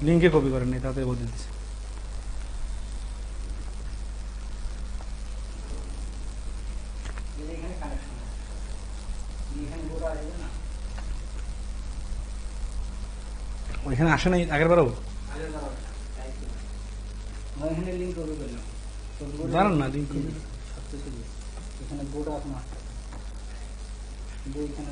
লিঙ্কে কপি করেন নি, তাতে বলে দিচ্ছি। ওইখানে আসে নাই আগের বারও? জানেন না লিঙ্ক এখানে গোটা আপনার এখানে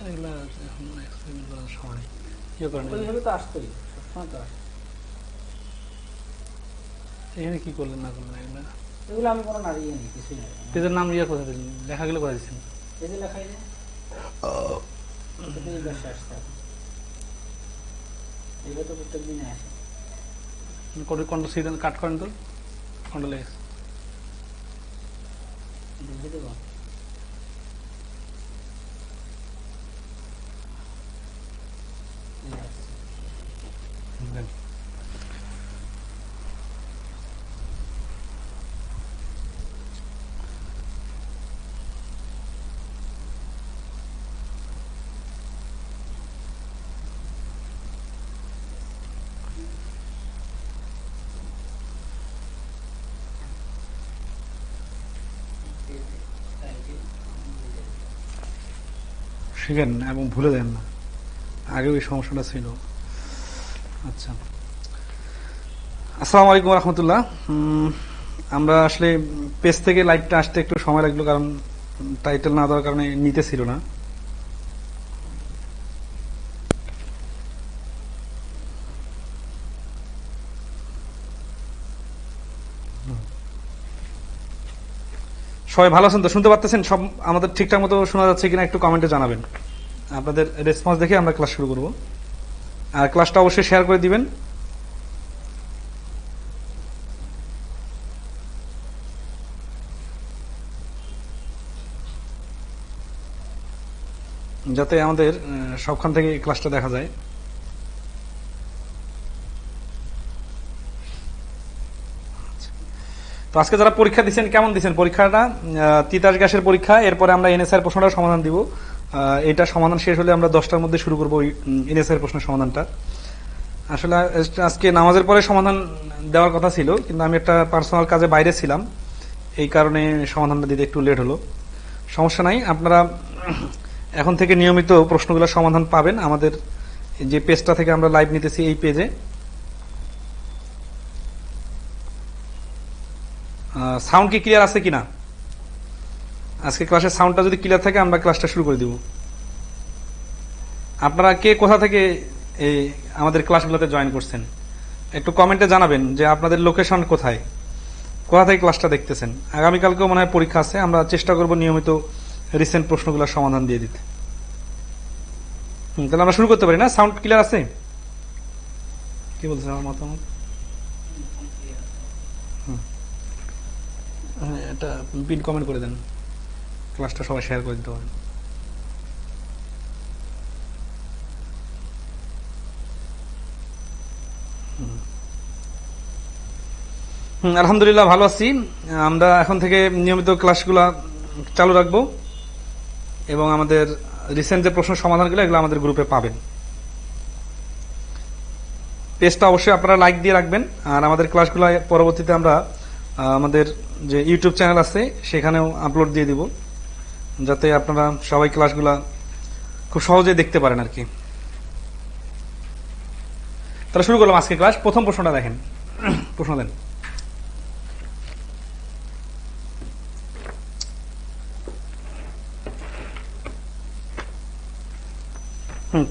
এগুলা এখন এক্সপেরিমেন্ট করার সময় ইয়ে করেন। ওইভাবে তো আসতোই, সবসময় তো আসতো। এখানে কি করলেন না করলেন এগুলা? এগুলো আমি কোনো নারী নেই, কিছুই নাই। পেজের নাম ইয়ে কোথায় দিলেন, লেখাগুলো করে দিচ্ছেন? পেজে লেখাই যে এই ব্যবসা আসতে হবে, এগুলো তো প্রত্যেক দিনে আসে। কন্ট্রোল সি দেন, কাট করেন তো, কন্ট্রোল এক্স দেখে দেবো। দেন। শিখেন এবং ভুলে দেন না, আগে ওই সমস্যাটা ছিল। আচ্ছা, আসসালামু আলাইকুম রহমতুল্লাহ। আমরা আসলে পেজ থেকে লাইভটা আসতে একটু সময় লাগলো, কারণ টাইটেল না দেওয়ার কারণে নিতে ছিল না। সবাই ভালো আছেন তো? শুনতে পাচ্ছেন? সব আমাদের ঠিকঠাক মতো শোনা যাচ্ছে কিনা একটু কমেন্টে জানাবেন। আপনাদের রেসপন্স দেখে আমরা ক্লাস শুরু করব, আর ক্লাসটা অবশ্যই শেয়ার করে দিবেন। যাতে আমাদের সবখান থেকে ক্লাসটা দেখা যায়। তো আজকে যারা পরীক্ষা দিচ্ছেন, কেমন দিচ্ছেন পরীক্ষাটা? তিতাস গ্যাসের পরীক্ষা, এরপরে আমরা এনএসআর প্রশ্নটা সমাধান দিব। এটা সমাধান শেষ হলে আমরা 10টার মধ্যে শুরু করবো এনএসআর প্রশ্নের সমাধানটা। আসলে আজকে নামাজের পরে সমাধান দেওয়ার কথা ছিল, কিন্তু আমি একটা পার্সোনাল কাজে বাইরে ছিলাম, এই কারণে সমাধানটা দিতে একটু লেট হলো। সমস্যা নাই, আপনারা এখন থেকে নিয়মিত প্রশ্নগুলোর সমাধান পাবেন আমাদের যে পেজটা থেকে আমরা লাইভ নিতেছি, এই পেজে। সাউন্ড কি ক্লিয়ার আছে কিনা? আজকে ক্লাসের সাউন্ডটা যদি ক্লিয়ার থাকে আমরা ক্লাসটা শুরু করে দিব। আপনারা কে কোথা থেকে এই আমাদের ক্লাসগুলোতে জয়েন করছেন একটু কমেন্টে জানাবেন যে আপনাদের লোকেশন কোথায়, কোথা থেকে ক্লাসটা দেখতেছেন। আগামীকালকেও মনে হয় পরীক্ষা আছে, আমরা চেষ্টা করব নিয়মিত রিসেন্ট প্রশ্নগুলোর সমাধান দিয়ে দিতে। তাহলে আমরা শুরু করতে পারি না? সাউন্ড ক্লিয়ার আছে? কি বলছেন আমার মতামত? এটা পিন কমেন্ট করে দেন, ক্লাসটা সবাই শেয়ার করে দিতে পারেন। আলহামদুলিল্লাহ ভালো আছি। আমরা এখন থেকে নিয়মিত ক্লাসগুলো চালু রাখবো এবং আমাদের রিসেন্ট যে প্রশ্ন সমাধানগুলো এগুলো আমাদের গ্রুপে পাবেন। পেজটা অবশ্যই আপনারা লাইক দিয়ে রাখবেন, আর আমাদের ক্লাসগুলো পরবর্তীতে আমরা আমাদের যে ইউটিউব চ্যানেল আছে সেখানেও আপলোড দিয়ে দিব, যাতে আপনারা সবাই ক্লাসগুলা খুব সহজে দেখতে পারেন আর কি। তাহলে শুরু করলাম আজকে ক্লাস। প্রথম প্রশ্নটা দেখেন, প্রশ্ন দেন।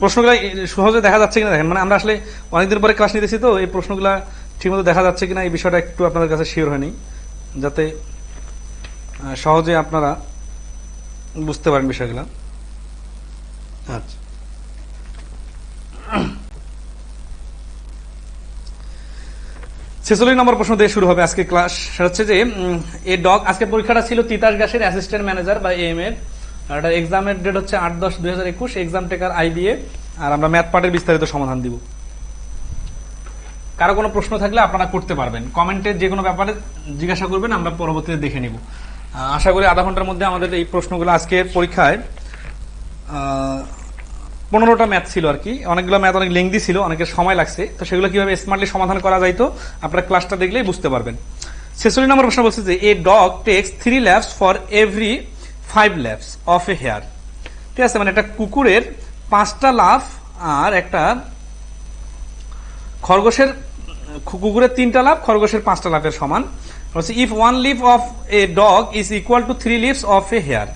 প্রশ্নগুলো সহজে দেখা যাচ্ছে কিনা দেখেন, মানে আমরা আসলে অনেকদিন পরে ক্লাস নিতেছি, তো এই প্রশ্নগুলা ঠিকমতো দেখা যাচ্ছে কিনা এই বিষয়টা একটু আপনাদের কাছে শিওর হয়নি, যাতে সহজে আপনারা বুঝতে পারেন বিষয়গুলো। আচ্ছা, 46 নম্বর প্রশ্ন দিয়ে শুরু হবে আজকে ক্লাস। সেটা হচ্ছে যে এ ডগ, আজকে পরীক্ষাটা ছিল তিতাস গ্যাসের অ্যাসিস্ট্যান্ট ম্যানেজার বা এম এর। আর এক্সামের ডেট হচ্ছে 8-10-2021, এক্সাম টেকার IBA, আর আমরা ম্যাথ পার্টের বিস্তারিত সমাধান দিব। কারো কোনো প্রশ্ন থাকলে আপনারা করতে পারবেন, কমেন্টে যে কোনো ব্যাপারে জিজ্ঞাসা করবেন, আমরা পরবর্তীতে দেখে নিব। আশা করি আধা ঘন্টার মধ্যে আমাদের এই প্রশ্নগুলো আজকের পরীক্ষায় 15টা ম্যাথ ছিল আর কি, অনেকগুলো ম্যাথ অনেক লেংদি ছিল, অনেকের সময় লাগছে, তো সেগুলো কিভাবে স্মার্টলি সমাধান করা যাইতো আপনারা ক্লাসটা দেখলেই বুঝতে পারবেন। 46 নম্বর প্রশ্ন বলছে যে a dog takes 3 laps for every 5 laps of a hare. ঠিক আছে, মানে একটা কুকুরের 5টা লাফ আর একটা খরগোশের, কুকুরের 3টা লাফ খরগোশের 5টা লাফের সমান। বলছে if 1 leap of a dog is equal to 3 leaps of a hare.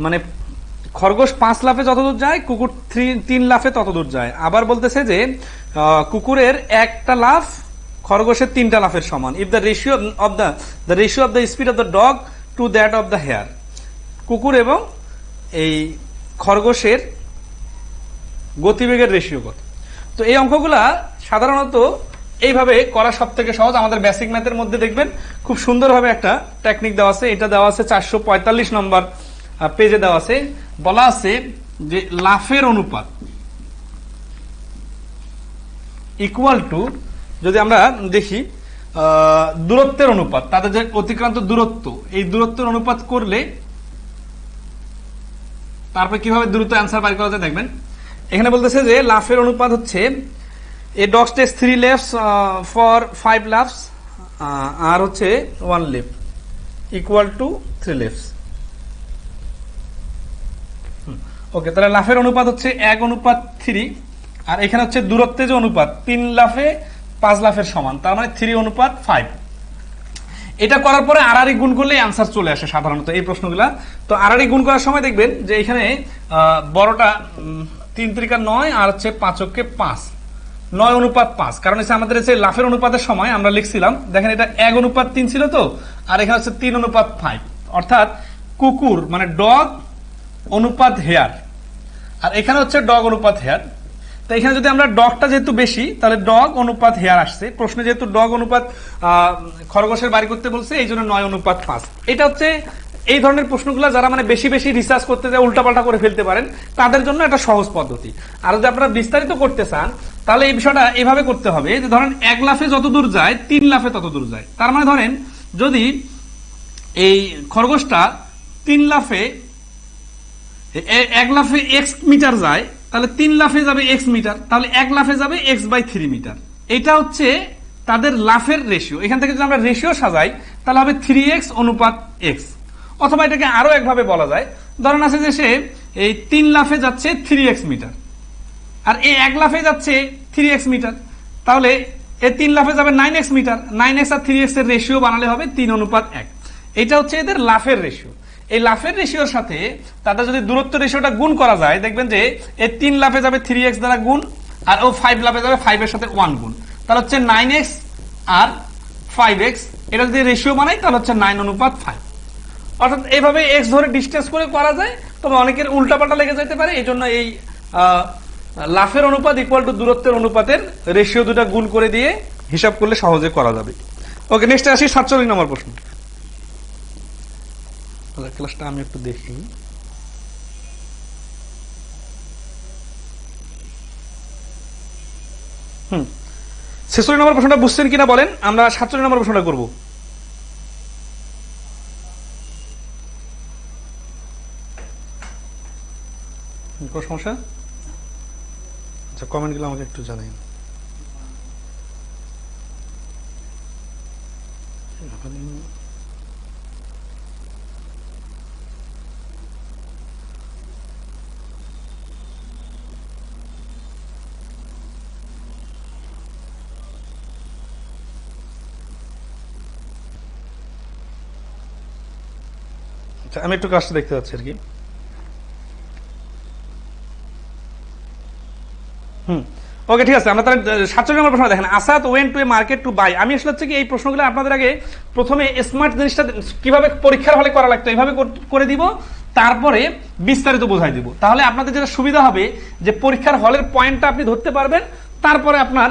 মানে খরগোশ 5 লাফে যতদূর যায়, কুকুর 3 লাফে ততদূর যায়। আবার বলতেছে যে কুকুরের একটা লাফ খরগোশের 3টা লাফের সমান if the ratio of the speed of the dog to that of the hare. কুকুর এবং এই খরগোশের গতিবেগের রেশিও কত। তো এই অঙ্কগুলা সাধারণত এইভাবে করা সব থেকে সহজ। আমাদের বেসিক ম্যাথের মধ্যে দেখবেন খুব সুন্দরভাবে একটা টেকনিক দেওয়া আছে, এটা দেওয়া আছে 445 নম্বর পেজে দেওয়া আছে। বলা আছে যে লাফের অনুপাত ইকুয়াল টু, যদি আমরা দেখি দূরত্বের অনুপাত, তাদের যে অতিক্রান্ত দূরত্ব, এই দূরত্বের অনুপাত করলে তারপর কিভাবে দ্রুত অ্যান্সার বাইর করা যায় দেখবেন। এখানে বলতেছে যে লাফের অনুপাত হচ্ছে a dog takes 3 laps for 5 laps আর হচ্ছে 1 lap equal to 3 laps। Okay, তাহলে লাফের অনুপাত হচ্ছে 1:3, আর এখানে হচ্ছে দূরত্বের যে অনুপাত 3 লাফে 5 লাফের সমান, তার মানে 3:5। এটা করার পরে আড়াআড়ি গুণ করলে অ্যান্সার চলে আসে সাধারণত এই প্রশ্নগুলা। তো আড়াআড়ি গুণ করার সময় দেখবেন যে এখানে বড়টা 3 × 9 আর হচ্ছে 5 × 5, 9:5। কারণ হচ্ছে আমাদের হচ্ছে লাফের অনুপাতের সময় আমরা লিখছিলাম, দেখেন এটা 1:3 ছিল তো, আর এখানে হচ্ছে 3:5, অর্থাৎ কুকুর মানে ডগ অনুপাত হেয়ার, আর এখানে হচ্ছে ডগ অনুপাত হেয়ার। তো এখানে যদি আমরা ডগটা যেহেতু বেশি, তাহলে ডগ অনুপাত হেয়ার আসছে প্রশ্নে, যেহেতু ডগ অনুপাত খরগোশের বাড়ি করতে বলছে, এই জন্য 9:5। এটা হচ্ছে এই ধরনের প্রশ্নগুলো যারা মানে বেশি বেশি রিসার্চ করতে যায়, উল্টাপাল্টা করে ফেলতে পারেন, তাদের জন্য একটা সহজ পদ্ধতি। আর যদি আপনারা বিস্তারিত করতে চান, তাহলে এই বিষয়টা এভাবে করতে হবে যে ধরেন 1 লাফে যত দূর যায় 3 লাফে তত দূর যায়। তার মানে ধরেন যদি এই খরগোশটা 3 লাফে 1 লাফে x মিটার যায়, তাহলে 3 লাফে যাবে x মিটার, তাহলে 1 লাফে যাবে x/3 মিটার। এটা হচ্ছে তাদের লাফের রেশিও। এখান থেকে যদি আমরা রেশিও সাজাই, তাহলে হবে 3x অনুপাত x। অথবা এটাকে আরো একভাবে বলা যায়, ধরেন আছে যে সে এই 3 লাফে যাচ্ছে 3x মিটার, আর এই 1 লাফে যাচ্ছে 3x মিটার, তাহলে এই 3 লাফে যাবে 9x মিটার। 9x আর 3x এর রেশিও বানালে হবে 3:1। এটা হচ্ছে এদের লাফের রেশিও। এই লাফের রেশিওর সাথে তাদের যদি দূরত্ব রেশিওটা গুণ করা যায়, দেখবেন যে এই 3 লাফে যাবে 3x দ্বারা গুণ, আর ও 5 লাফে যাবে 5 এর সাথে 1 গুণ, তাহলে হচ্ছে 9x আর 5x। এটা যদি রেশিও বানাই তাহলে হচ্ছে 9:5। অর্থাৎ এইভাবে x ধরে ডিসটেন্স করে করা যায়, তবে অনেকের উল্টাপাল্টা লেগে যেতে পারে। এই জন্য এই লাফের অনুপাত ইকুয়াল টু দূরত্বের অনুপাতের রেশিও দুটা গুণ করে দিয়ে হিসাব করলে সহজে করা যাবে। ওকে, নেক্সট আসি 47 নম্বর প্রশ্ন। ক্লাসটা আমি একটু দেখি। হুম, 46 নম্বর প্রশ্নটা বুঝছেন কিনা বলেন, আমরা 47 নম্বর প্রশ্নটা করব। কোনো সমস্যা? আচ্ছা, কমেন্টগুলো আমাকে একটু জানাই। আচ্ছা, আমি একটু কাজটা দেখতে যাচ্ছি আর কি। ওকে, ঠিক আছে। আমরা তাহলে 47 নম্বর প্রশ্ন দেখেন, Asad went to a market to buy. আমি আসলে হচ্ছে কি এই প্রশ্নগুলো আপনাদের আগে প্রথমে স্মার্ট জিনিসটা কিভাবে পরীক্ষার হলে করা লাগতো এইভাবে করে দিব, তারপরে বিস্তারিত বোঝাই দিব। তাহলে আপনাদের যেটা সুবিধা হবে যে পরীক্ষার হলের পয়েন্টটা আপনি ধরতে পারবেন, তারপরে আপনার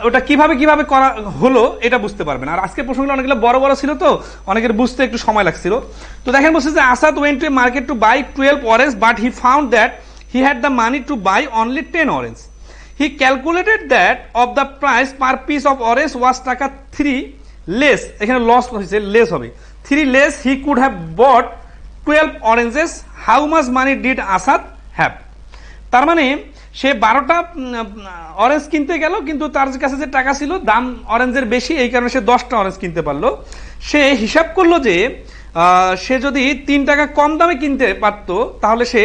ওটা কিভাবে কিভাবে করা হলো এটা বুঝতে পারবেন। আর আজকে প্রশ্নগুলো অনেকগুলো বড় বড় ছিল তো অনেকের বুঝতে একটু সময় লাগছিল। তো দেখেন বলছে যে Asad went to a market to buy 12 oranges but he found that he had the money to buy only 10 orange. He calculated that of the price per piece of orange was টাকা 3 less, এখানে loss হয়েছে, less হবে 3 less, he could have bought 12 oranges. How much money did Asad have? তার মানে সে 12টা orange কিনতে গেল, কিন্তু তার কাছে যে টাকা ছিল দাম অরেঞ্জের বেশি, এই কারণে সে 10টা অরেঞ্জ কিনতে পারলো। সে হিসাব করলো যে সে যদি 3 টাকা কম দামে কিনতে পারতো তাহলে সে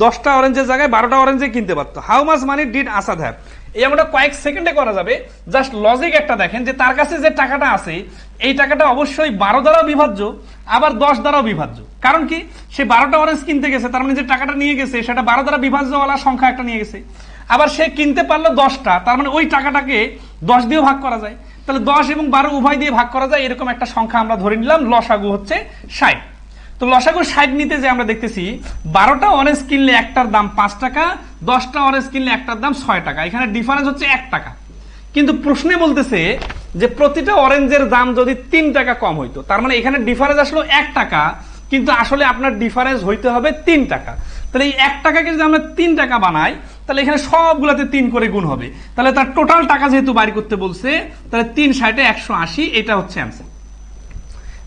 10টা অরেঞ্জের জায়গায় 12টা অরেঞ্জে কিনতে পারতো। How much money did Asad have, এই আমরা কয়েক সেকেন্ডে করা যাবে। জাস্ট লজিক একটা দেখেন যে তার কাছে যে টাকাটা আছে এই টাকাটা অবশ্যই 12 দ্বারাও বিভাজ্য, আবার 10 দ্বারাও বিভাজ্য। কারণ কি, সে 12টা অরেঞ্জ কিনতে গেছে, তার মানে যে টাকাটা নিয়ে গেছে সেটা 12 দ্বারা বিভাজ্যওয়ালা সংখ্যা একটা নিয়ে গেছে। আবার সে কিনতে পারলো 10টা, তার মানে ওই টাকাটাকে 10 দিয়েও ভাগ করা যায়, তাহলে 10 এবং 12 উভয় দিয়ে ভাগ করা যায়, এরকম একটা সংখ্যা আমরা ধরে নিলাম। লসাগু হচ্ছে 60। তো লসাগু 60 নিতে যে আমরা দেখতেছি 12টা অরেঞ্জ কিনলে একটার দাম 5 টাকা, 10টা অরেঞ্জ কিনলে একটার দাম 6 টাকা, এখানে ডিফারেন্স হচ্ছে 1 টাকা। কিন্তু প্রশ্নে বলতেছে যে প্রতিটা অরেঞ্জের দাম যদি 3 টাকা কম হইতো, তার মানে এখানে ডিফারেন্স আসলো 1 টাকা, কিন্তু আসলে আপনার ডিফারেন্স হইতে হবে 3 টাকা। তাহলে এই 1 টাকাকে যদি আমরা 3 টাকা বানাই তাহলে এখানে সবগুলাতে 3 করে গুণ হবে, তাহলে তার টোটাল টাকা যেহেতু বাইর করতে বলছে তাহলে 3 60 180, এটা হচ্ছে অ্যান্সার।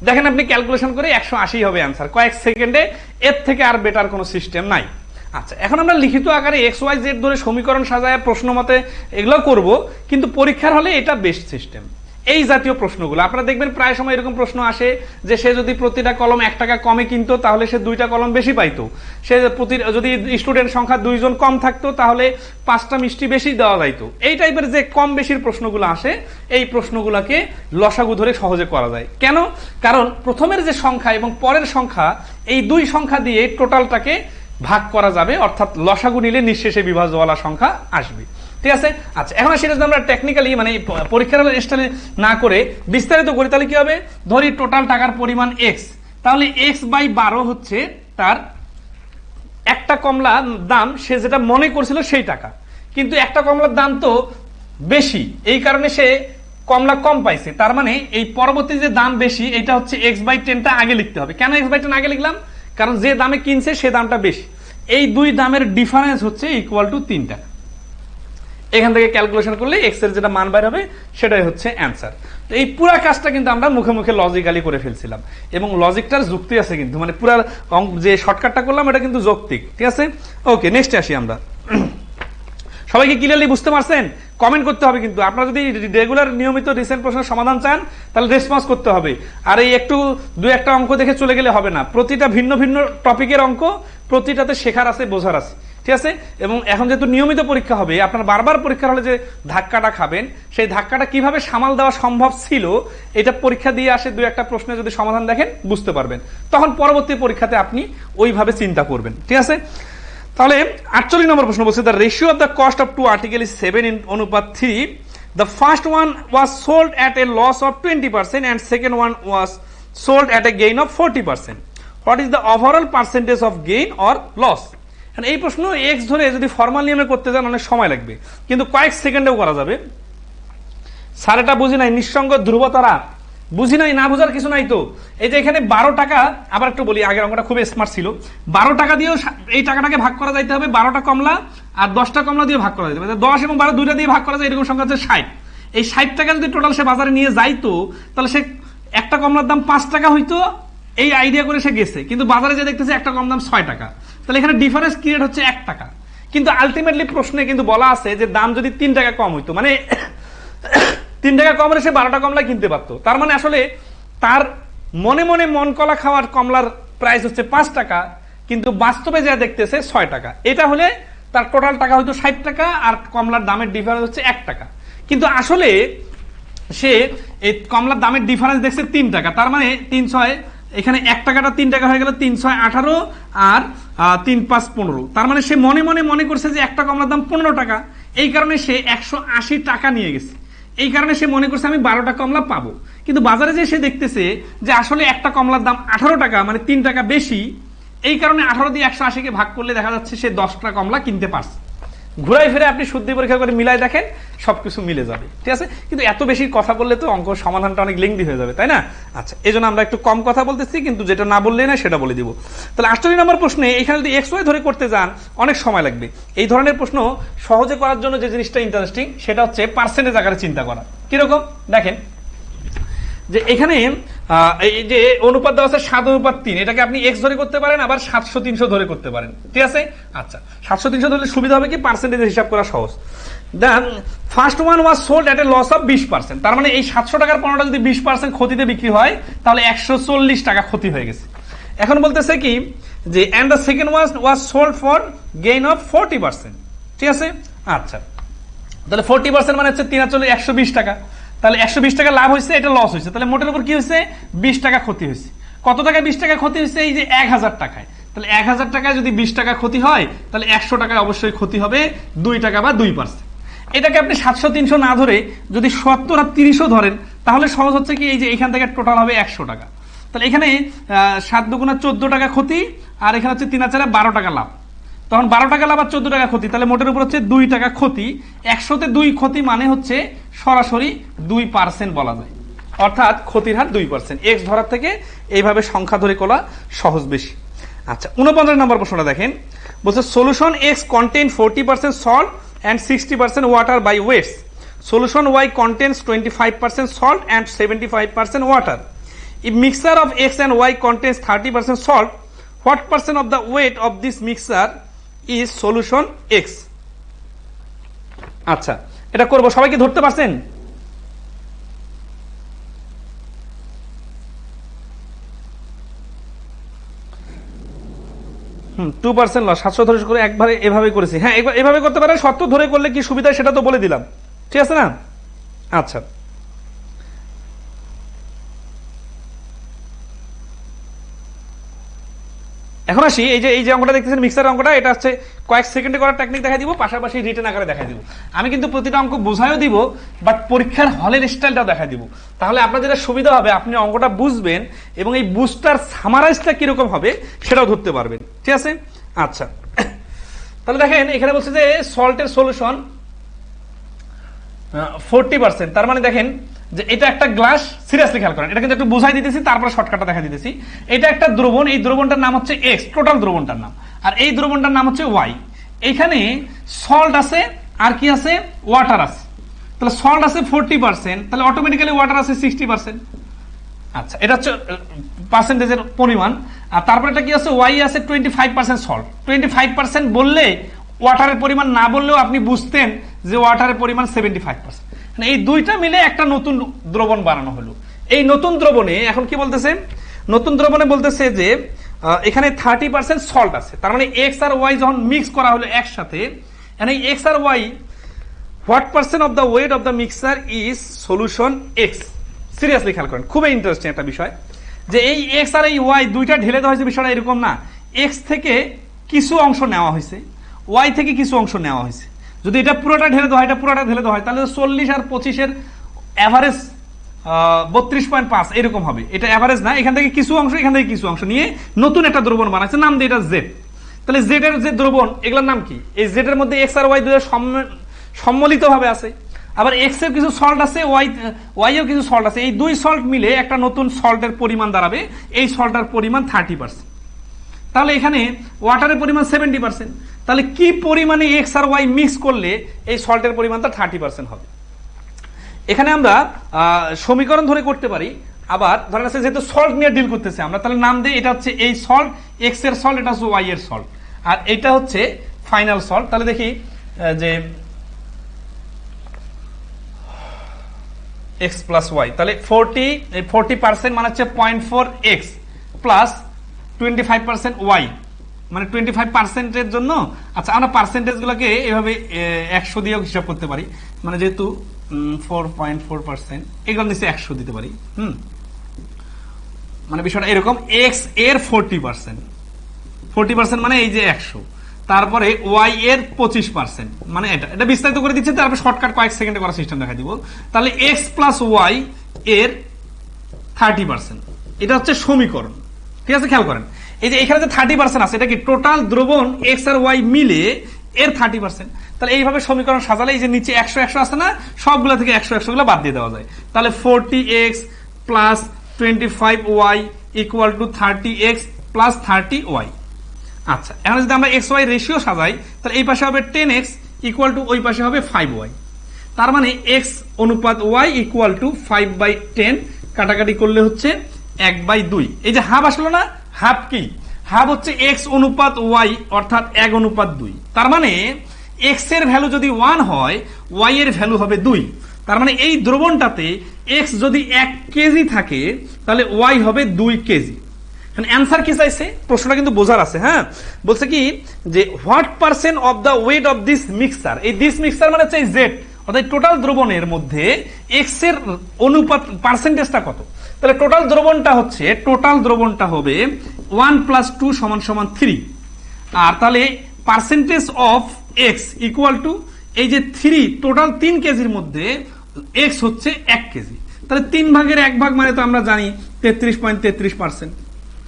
দেখেন আপনি ক্যালকুলেশন করে 180 হবে অ্যান্সার, কয়েক সেকেন্ডে, এর থেকে আর বেটার কোনো সিস্টেম নাই। আচ্ছা, এখন আমরা লিখিত আকারে XYZ ধরে সমীকরণ সাজায় প্রশ্ন মতে এগুলো করব, কিন্তু পরীক্ষার হলে এটা বেস্ট সিস্টেম। এই জাতীয় প্রশ্নগুলো আপনারা দেখবেন প্রায় সময় এরকম প্রশ্ন আসে যে সে যদি প্রতিটা কলম 1 টাকা কমে কিনতো তাহলে সে 2টা কলম বেশি পাইতো, সে যদি স্টুডেন্ট সংখ্যা 2 জন কম থাকতো তাহলে 5টা মিষ্টি বেশি দেওয়া যাইতো। এই টাইপের যে কম বেশির প্রশ্নগুলো আসে এই প্রশ্নগুলোকে লসাগু ধরে সহজে করা যায়। কেন? কারণ প্রথমের যে সংখ্যা এবং পরের সংখ্যা, এই 2 সংখ্যা দিয়ে টোটালটাকে ভাগ করা যাবে, অর্থাৎ লসাগু নিলে নিঃশেষে বিভাজ্যওয়ালা সংখ্যা আসবে। ঠিক আছে? আচ্ছা, এখন সেটা যদি আমরা টেকনিক্যালি মানে পরীক্ষার স্টাইলে না করে বিস্তারিত করি তাহলে কি হবে? ধরি টোটাল টাকার পরিমাণ x, তাহলে x/12 হচ্ছে তার একটা কমলা দাম, সে যেটা মনে করছিল সেই টাকা, কিন্তু একটা কমলার দাম তো বেশি, এই কারণে সে কমলা কম পাইছে। তার মানে এই পরবর্তী যে দাম বেশি এটা হচ্ছে x/10টা আগে লিখতে হবে। কেন x/10 আগে লিখলাম? কারণ যে দামে কিনছে সে দামটা বেশি, এই 2 দামের ডিফারেন্স হচ্ছে ইকুয়াল টু 3 টাকা। এখান থেকে ক্যালকুলেশন করলে x এর যেটা মান বাইর হবে সেটাই হচ্ছে অ্যান্সার। তো এই পুরো কাজটা কিন্তু আমরা মুখে মুখে লজিক্যালি করে ফেলছিলাম, এবং লজিকটার যুক্তি আছে কিন্তু, মানে পুরো যে শর্টকাটটা করলাম এটা কিন্তু যৌক্তিক। ঠিক আছে? ওকে, নেক্সটে আসি আমরা। সবাইকে ক্লিয়ারলি বুঝতে পারছেন? কমেন্ট করতে হবে কিন্তু। আপনারা যদি রেগুলার নিয়মিত রিসেন্ট প্রশ্নের সমাধান চান তাহলে রেসপন্স করতে হবে। আর এই একটু 2-1টা অঙ্ক দেখে চলে গেলে হবে না, প্রতিটা ভিন্ন ভিন্ন টপিকের অঙ্ক, প্রতিটাতে শেখার আছে, বোঝার আছে। ঠিক আছে? এবং এখন যেহেতু নিয়মিত পরীক্ষা হবে, আপনার বারবার পরীক্ষার হলে যে ধাক্কাটা খাবেন সেই ধাক্কাটা কিভাবে সামাল দেওয়া সম্ভব ছিল এটা পরীক্ষা দিয়ে আসে 2-1টা প্রশ্নের যদি সমাধান দেখেন বুঝতে পারবেন, তখন পরবর্তী পরীক্ষাতে আপনি ওইভাবে চিন্তা করবেন। ঠিক আছে? তাহলে 48 নম্বর প্রশ্ন বলছে the ratio of the cost of 2 article is 7 in অনুপাত 3. The first one was sold at a loss of 20% and second one was sold at a gain of 40%. What is the overall percentage of gain or loss? এই প্রশ্ন x ধরে যদি formal নিয়মে করতে যান অনেক সময় লাগবে, কিন্তু কয়েক সেকেন্ডেও করা যাবে। স্যার এটা বুঝি নাই, নিঃসঙ্গ ধ্রুবতারা বুঝি নাই, না বুঝার কিছু নাই তো। এই যে এখানে 12 টাকা, আবার একটু বলি, আগের অঙ্কটা খুব স্মার্ট ছিল, 12 টাকা দিয়েও এই টাকাটাকে ভাগ করা যাইতে হবে, 12টা কমলা আর 10টা কমলা দিয়ে ভাগ করা যাইতে হবে, 10 এবং 12 দুইটা দিয়ে ভাগ করা যায়, এরকম সংখ্যা হচ্ছে 60। এই 60 টাকা যদি টোটাল সে বাজারে নিয়ে যাইতো তাহলে সে একটা কমলার দাম 5 টাকা হইতো, এই আইডিয়া করে সে গেছে, কিন্তু বাজারে যে দেখতেছে একটা কম দাম 6 টাকা, তাহলে এখানে ডিফারেন্স ক্রিয়েট হচ্ছে 1 টাকা। কিন্তু আলটিমেটলি প্রশ্নে কিন্তু বলা আছে যে দাম যদি 3 টাকা কম হইতো, মানে 3 টাকা কম হলে সে 12টা কমলা কিনতে পারতো। তার মানে আসলে তার মনে মনে মন কলা খাওয়ার কমলার প্রাইস হচ্ছে 5 টাকা, কিন্তু বাস্তবে যা দেখতেছে 6 টাকা। এটা হলে তার টোটাল টাকা হয়তো 60 টাকা, আর কমলার দামের ডিফারেন্স হচ্ছে 1 টাকা। কিন্তু আসলে সে এই কমলার দামের ডিফারেন্স দেখছে 3 টাকা, তার মানে 3/6, এখানে 1 টাকাটা 3 টাকা হয়ে গেল, 3/6 18 আর 3/5 15। তার মানে সে মনে মনে মনে করছে যে একটা কমলার দাম 15 টাকা, এই কারণে সে 180 টাকা নিয়ে গেছে, এই কারণে সে মনে করছে আমি 12টা কমলা পাবো। কিন্তু বাজারে যে সে দেখতেছে যে আসলে একটা কমলার দাম 18 টাকা, মানে 3 টাকা বেশি, এই কারণে 18 দিয়ে 180কে ভাগ করলে দেখা যাচ্ছে সে 10টা কমলা কিনতে পারছে। ঘুরাই ফিরে আপনি শুদ্ধি পরীক্ষা করে মিলাই দেখেন সবকিছু মিলে যাবে, ঠিক আছে। কিন্তু এত বেশি কথা বললে তো অঙ্ক সমাধানটা অনেক লেংদি হয়ে যাবে, তাই না? আচ্ছা, এই জন্য আমরা একটু কম কথা বলতেছি, কিন্তু যেটা না বললে না সেটা বলে দিব। তাহলে 48 নম্বর প্রশ্নে এখানে যদি এক্স ওয়াই ধরে করতে যান অনেক সময় লাগবে। এই ধরনের প্রশ্ন সহজে করার জন্য যে জিনিসটা ইন্টারেস্টিং সেটা হচ্ছে পার্সেন্টেজ আকারে চিন্তা করা। কিরকম দেখেন, যে এখানে এই যে অনুপাত দেওয়া আছে 7:3, এটাকে আপনি এক্স ধরে করতে পারেন, আবার 700-300 ধরে করতে পারেন, ঠিক আছে। আচ্ছা, 700-300 ধরলে সুবিধা হবে কি, পার্সেন্টেজ হিসাব করা সহজ। Then first one was sold at a loss of 20%, তার মানে এই 700 টাকার পণ্যটা যদি 20% ক্ষতিতে বিক্রি হয় তাহলে 140 টাকা ক্ষতি হয়ে গেছে। এখন বলতেছে কি যে and the second was sold for gain of 40%, ঠিক আছে। আচ্ছা, তাহলে 40% মানে হচ্ছে 120 টাকা, তাহলে 120 টাকা লাভ হয়েছে, এটা লস হয়েছে, তাহলে মোটের উপর কি হয়েছে, 20 টাকা ক্ষতি হয়েছে। কত টাকায় 20 টাকা ক্ষতি হয়েছে, এই যে 1000 টাকায়। তাহলে 1000 টাকায় যদি 20 টাকা ক্ষতি হয় তাহলে 100 টাকায় অবশ্যই ক্ষতি হবে 2 টাকা বা 2%। এটাকে আপনি 700-300 না ধরে যদি 70 আর 30 ধরেন তাহলে সহজ হচ্ছে কি, এই যে এখান থেকে টোটাল হবে 100 টাকা। তাহলে এখানে 7 দুগুণা 14 টাকা ক্ষতি, আর এখানে হচ্ছে 3 আর 4 12 টাকা লাভ। তখন 12 টাকা লাভ আর 14 টাকা ক্ষতি, তাহলে মোটের উপর হচ্ছে 2 টাকা ক্ষতি। 100-তে 2 ক্ষতি মানে হচ্ছে সরাসরি 2% বলা যায়, অর্থাৎ ক্ষতির হার 2%। এক্স ধরার থেকে এইভাবে সংখ্যা ধরে করা সহজ বেশি। আচ্ছা, 49 নম্বর প্রশ্নটা দেখেন, বলছে solution x contain 40% salt and 60% water by weights. Solution Y contains 25% salt and 75% water. If mixture of X and Y contains 30% salt, what percent of the weight of this mixture is solution X? আচ্ছা, এটা করব, সবাই কি ধরতে পারছেন? 2% loss, 700 ধরে করে একবারে এভাবে করেছি। হ্যাঁ, এভাবে করতে পারেন, 70 ধরে করলে কি সুবিধা সেটা তো বলে দিলাম, ঠিক আছে না? আচ্ছা, এখন আসি এই যে অঙ্কটা দেখতেছেন মিক্সার অঙ্কটা, এটা হচ্ছে কয়েক সেকেন্ডে করার টেকনিক দেখাই দিব, পাশাপাশি রিটেন আকারে দেখাই দিব। আমি কিন্তু প্রতিটা অঙ্ক বোঝাইও দিব, বাট পরীক্ষার হলের স্টাইলটাও দেখাই দিব। তাহলে আপনার যেটা সুবিধা হবে, আপনি অঙ্কটা বুঝবেন এবং এই বুঝটার সামারাইজটা কিরকম হবে সেটাও ধরতে পারবেন, ঠিক আছে। আচ্ছা, তাহলে দেখেন এখানে বলছে যে সল্টের সলিউশন 40%, তার মানে দেখেন যে এটা একটা গ্লাস, সিরিয়াসলি খেয়াল করেন, এটা কিন্তু একটু বুঝাই দিতেছি তারপর শর্টকাটটা দেখা দিতেছি। এটা একটা দ্রবণ, এই দ্রবণটার নাম হচ্ছে এক্স, টোটাল দ্রবণটার নাম, আর এই দ্রবণটার নাম হচ্ছে ওয়াই। এখানে সল্ট আছে আর কি আছে, ওয়াটার আছে। তাহলে সল্ট আছে 40%, তাহলে অটোমেটিক্যালি ওয়াটার আছে 60%। আচ্ছা, এটা হচ্ছে পার্সেন্টেজের পরিমাণ। আর তারপর এটা কি আছে, ওয়াই আছে 25% সল্ট। 25% বললে ওয়াটারের পরিমাণ না বললেও আপনি বুঝতেন যে ওয়াটারের পরিমাণ 75%। এই দুইটা মিলে একটা নতুন দ্রবণ বানানো হলো। এই নতুন দ্রবণে এখন কি বলতেছে, নতুন দ্রবণে বলতেছে যে এখানে 30% সল্ট আছে, তার মানে এক্স আর ওয়াই যখন মিক্স করা হলো একসাথে, এই এক্স আর Y, what percent of the weight of the mixture is solution X. Seriously খেয়াল করেন, খুবই ইন্টারেস্টিং একটা বিষয়, যে এই এক্স আর এই ওয়াই দুইটা ঢেলে দেওয়া হয়েছে, বিষয়টা এরকম না, এক্স থেকে কিছু অংশ নেওয়া হয়েছে, ওয়াই থেকে কিছু অংশ নেওয়া হয়েছে। যদি এটা পুরোটা ঢেলে দেওয়া হয়, এটা পুরোটা ঢেলে দেওয়া হয়, তাহলে 40 আর 25-এর অ্যাভারেজ 32.5 এরকম হবে। এটা অ্যাভারেজ না, এখান থেকে কিছু অংশ, এখান থেকে কিছু অংশ নিয়ে নতুন একটা দ্রবণ বানাচ্ছে, নাম দিয়ে এটা জেড। তাহলে জেড এর যে দ্রবণ, এগুলোর নাম কি, এই জেড এর মধ্যে এক্স আর ওয়াই দুটো সম্মিলিত ভাবে আছে, আবার এক্স এর কিছু সল্ট আছে, ওয়াই এর কিছু সল্ট আছে, এই দুই সল্ট মিলে একটা নতুন সল্টের পরিমাণ দাঁড়াবে, এই সল্টের পরিমাণ 30%। তাহলে এখানে ওয়াটারের পরিমাণ 70%, তাহলে কি পরিমাণে এক্স আর ওয়াই মিক্স করলে এই সল্টের পরিমাণটা 30% হবে। এখানে আমরা সমীকরণ ধরে করতে পারি, আবার ধরেন আছে যেহেতু সল্ট নিয়ে ডিল করতেছে আমরা, তাহলে নাম দিই এটা হচ্ছে এই সল্ট, এক্স এর সল্ট, এটা হচ্ছে ওয়াই এর সল্ট, আর এটা হচ্ছে ফাইনাল সল্ট। তাহলে দেখি যে এক্স প্লাস ওয়াই, তাহলে 40% মানে হচ্ছে 0.4x প্লাস 25% ওয়াই, মানে 25%-এর জন্য। আচ্ছা, আমরা পার্সেন্টেজ গুলোকে এভাবে 100 দিয়েও হিসাব করতে পারি, মানে যেহেতু 4.4%, এগুলো নিচে 100 দিতে পারি। মানে বিষয়টা এরকম, এক্স এর 40% মানে এই যে 100, তারপরে ওয়াই এর 25%, মানে এটা বিস্তারিত করে দিচ্ছে, তারপর শর্টকাট কয়েক সেকেন্ডে করার সিস্টেম দেখা দিব। তাহলে এক্স প্লাস ওয়াই এর 30%, এটা হচ্ছে সমীকরণ, ঠিক আছে। খেয়াল করেন এই যে এখানে যে 30% আছে, এটা কি টোটাল দ্রবণ এক্স আর ওয়াই মিলে এর 30%। তাহলে এইভাবে সমীকরণ সাজালে এই যে নিচে 100 আছে না, সবগুলো থেকে 100 গুলো বাদ দিয়ে দেওয়া যায়। তাহলে 40x plus 25y equal to 30x plus 30y। আচ্ছা, এখন যদি আমরা এক্স ওয়াই রেশিও সাজাই তাহলে এই পাশে হবে 10x ইকুয়াল টু ওই পাশে হবে 5y। তার মানে এক্স অনুপাত ওয়াই ইকুয়াল টু 5/10, কাটাকাটি করলে হচ্ছে 1/2। এই যে হাফ আসলো না, হাফ কি? হাফ হচ্ছে এক্স অনুপাত ওয়াই অর্থাৎ 1/2। তার মানে এক্স এর ভ্যালু যদি 1 হয়, ওয়াই এর ভ্যালু হবে 2। তার মানে এই দ্রবণটাতে এক্স যদি 1 কেজি থাকে তাহলে ওয়াই হবে 2 কেজি। অ্যান্সার কি চাইছে? প্রশ্নটা কিন্তু বোঝার আছে। হ্যাঁ, বলছে কি যে what percent of the weight of this mixer. এই দিস মিক্সার মানে হচ্ছে জেড, অর্থাৎ টোটাল দ্রবণের মধ্যে এক্স এর অনুপাত পার্সেন্টেজটা কত। তাহলে টোটাল দ্রবণটা হবে 1 + 2 = 3। আর তাহলে percentage of x equal to এই যে 3, টোটাল 3 কেজির মধ্যে এক্স হচ্ছে 1 কেজি। তাহলে 3/1 মানে তো আমরা জানি 33.33%।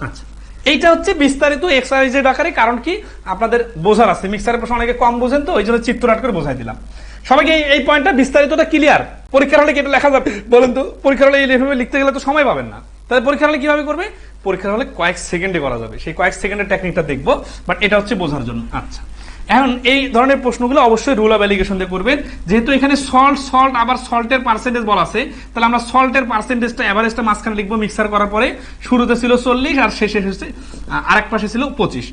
আচ্ছা, এইটা হচ্ছে বিস্তারিত এক্সারসাইজের আকারে। কারণ কি আপনাদের বোঝার আছে, মিক্সারের প্রশ্ন অনেকে কম বোঝেন তো ওই জন্য চিত্রনাট করে বোঝাই দিলাম সবাইকে। এই পয়েন্টটা বিস্তারিতটা ক্লিয়ার। পরীক্ষার হলে কি এটা লেখা যাবে বলেন তো? পরীক্ষার হলে এইভাবে লিখতে গেলে তো সময় পাবেন না। তাহলে পরীক্ষার হলে কিভাবে করবে? পরীক্ষার হলে কয়েক সেকেন্ডে করা যাবে, সেই কয়েক সেকেন্ডের টেকনিকটা দেখবো, বাট এটা হচ্ছে বোঝার জন্য। আচ্ছা, এখন এই ধরনের প্রশ্নগুলো অবশ্যই রুল অফ অ্যালিগেশন দিয়ে করবেন। যেহেতু এখানে সল্ট আবার সল্টের পার্সেন্টেজ বলা আছে, তাহলে আমরা সল্টের পার্সেন্টেজটা এভারেজটা মাঝখানে লিখবো মিক্সার করার পরে। শুরুতে ছিল 40 আর শেষে হচ্ছে আরেক পাশে ছিল 25।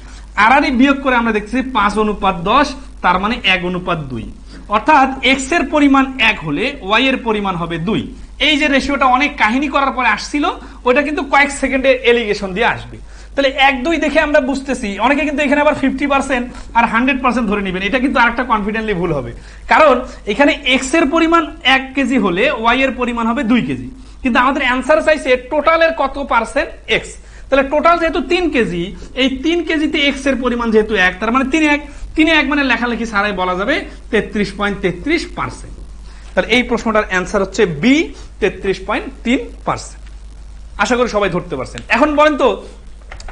আর বিয়োগ করে আমরা দেখতেছি 5:10, তার মানে 1:2। অর্থাৎ এক্স এর পরিমাণ 1 হলে ওয়াই এর পরিমাণ হবে 2। এই যে রেশিওটা অনেক কাহিনী করার পরে আসছিল, ওইটা কিন্তু কয়েক সেকেন্ডে এলিগেশন দিয়ে আসবে। তাহলে 1-2 দেখে আমরা বুঝতেছি। অনেকে কিন্তু এখানে আবার 50% আর 100% ধরে নেবেন, এটা কিন্তু আরেকটা কনফিডেন্টলি ভুল হবে। কারণ এখানে এক্স এর পরিমাণ 1 কেজি হলে ওয়াই এর পরিমাণ হবে 2 কেজি, কিন্তু আমাদের অ্যান্সার চাইছে টোটালের কত পার্সেন্ট এক্স। তাহলে টোটাল যেহেতু 3 কেজি, এই 3 কেজিতে এক্স এর পরিমাণ যেহেতু 1, তার মানে 3-1 মানে লেখালেখি ছাড়াই বলা যাবে 33.33%। তাহলে এই প্রশ্নটার অ্যান্সার হচ্ছে বি, 33.3%। আশা করি সবাই ধরতে পারছেন। এখন বলেন তো,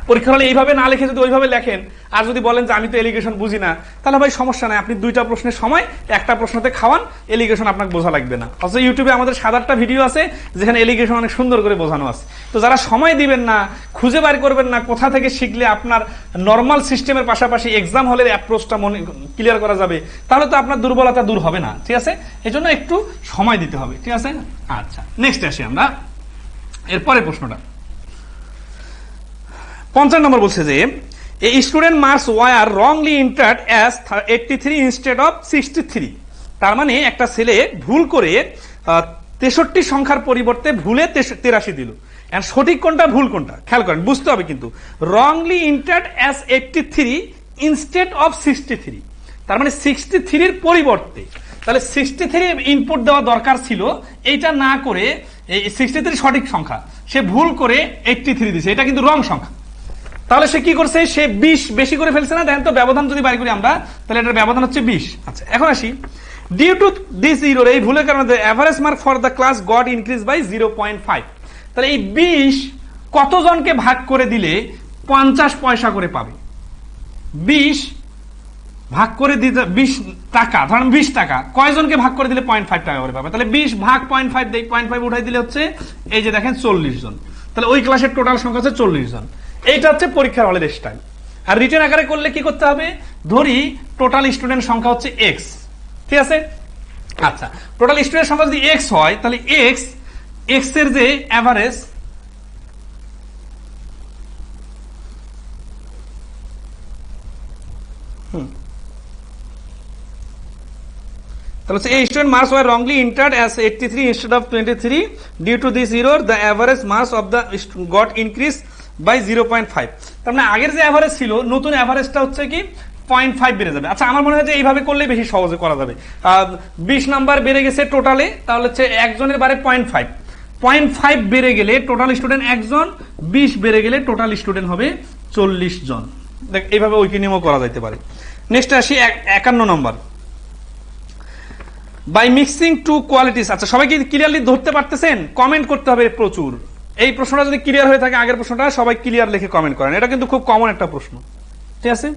পরীক্ষা হলে এইভাবে না লিখে যদি ওইভাবে লেখেন আর যদি বলেন যে আমি তো এলিগেশন বুঝি না, তাহলে ভাই সমস্যা নাই, আপনি 2টা প্রশ্নের সময় একটা প্রশ্নতে খাওয়ান, এলিগেশন আপনাকে বোঝা লাগবে না। অথচ ইউটিউবে আমাদের 7-8টা ভিডিও আছে যেখানে এলিগেশন অনেক সুন্দর করে বোঝানো আছে। তো যারা সময় দিবেন না, খুঁজে বার করবেন না কোথা থেকে শিখলে আপনার নর্মাল সিস্টেমের পাশাপাশি এক্সাম হলের অ্যাপ্রোচটা মনে ক্লিয়ার করা যাবে, তাহলে তো আপনার দুর্বলতা দূর হবে না। ঠিক আছে, এই জন্য একটু সময় দিতে হবে। ঠিক আছে, আচ্ছা নেক্সট আসি আমরা এরপরে প্রশ্নটা। 50 নম্বর বলছে যে a student marks were wrongly entered as 83 instead of 63। তার মানে একটা ছেলে ভুল করে 63 সংখ্যার পরিবর্তে ভুলে 83 দিল। এন্ড সঠিক কোনটা ভুল কোনটা খেয়াল করেন, বুঝতে হবে কিন্তু। Wrongly entered as 83 instead of 63, তার মানে 63 এর পরিবর্তে, তাহলে 63 ইনপুট দেওয়া দরকার ছিল, এইটা না করে এই 63 সঠিক সংখ্যা, সে ভুল করে 83 দিছে, এটা কিন্তু রং সংখ্যা। তাহলে সে কি করছে? সে 20 বেশি করে ফেলছে না? দেখেন তো ব্যবধান যদি বাড়ি করি আমরা, তাহলে এটার ব্যবধান হচ্ছে 20। আচ্ছা, এখন আসি ডিউ টু দিস ইরর, এই ভুলের কারণে average mark for the class got increase by 0.5। তাহলে এই 20 কতজনকে ভাগ করে দিলে 50 পয়সা করে পাবে? 20 ভাগ করে দিতে 20 টাকা, ধরেন 20 টাকা, কয়জনকে ভাগ করে দিলে 0.5 টাকা করে পাবে? তাহলে 20 ভাগ 0.5 দেই, 0.5 উঠাই দিলে হচ্ছে এই যে দেখেন 40 জন। তাহলে ওই ক্লাসের টোটাল সংখ্যা হচ্ছে 40 জন। এইটা হচ্ছে পরীক্ষার হলের স্টাইল। আর রিটেন আকারে করলে কি করতে হবে? ধরি টোটাল স্টুডেন্ট সংখ্যা হচ্ছে এক্স, ঠিক আছে? আচ্ছা, টোটাল স্টুডেন্ট সংখ্যা যদি এক্স হয়, তাহলে এক্স এর যে অ্যাভারেজ, তাহলে এই student marks were wrongly entered as 83 instead of 23 due to this error the average marks of the got increase by 0.5। তার মানে আগের যে এভারেজ ছিল, নতুন এভারেজটা হচ্ছে কি 0.5 বেড়ে যাবে। আচ্ছা, আমার মনে হয় যে এইভাবে করলে বেশি সহজে করা যাবে। 20 নাম্বার বেড়ে গেছে টোটালে, তাহলে হচ্ছে একজনের বারে 0.5 বেড়ে গেলে টোটাল স্টুডেন্ট একজন, 20 বেড়ে গেলে টোটাল স্টুডেন্ট হবে 40 জন। দেখ এইভাবে ঐকিনিয়মও করা যাইতে পারে। নেক্সট আসি 51 নম্বর, বাই মিক্সিং টু কোয়ালিটিস। আচ্ছা, সবাই কি ক্লিয়ারলি ধরতে পারতেছেন? কমেন্ট করতে হবে প্রচুর। এই প্রশ্নটা যদি ক্লিয়ার হয়ে থাকে, আগের প্রশ্নটা সবাই ক্লিয়ার লিখে কমেন্ট করেন, এটা কিন্তু খুব কমন একটা প্রশ্ন। ঠিক আছে,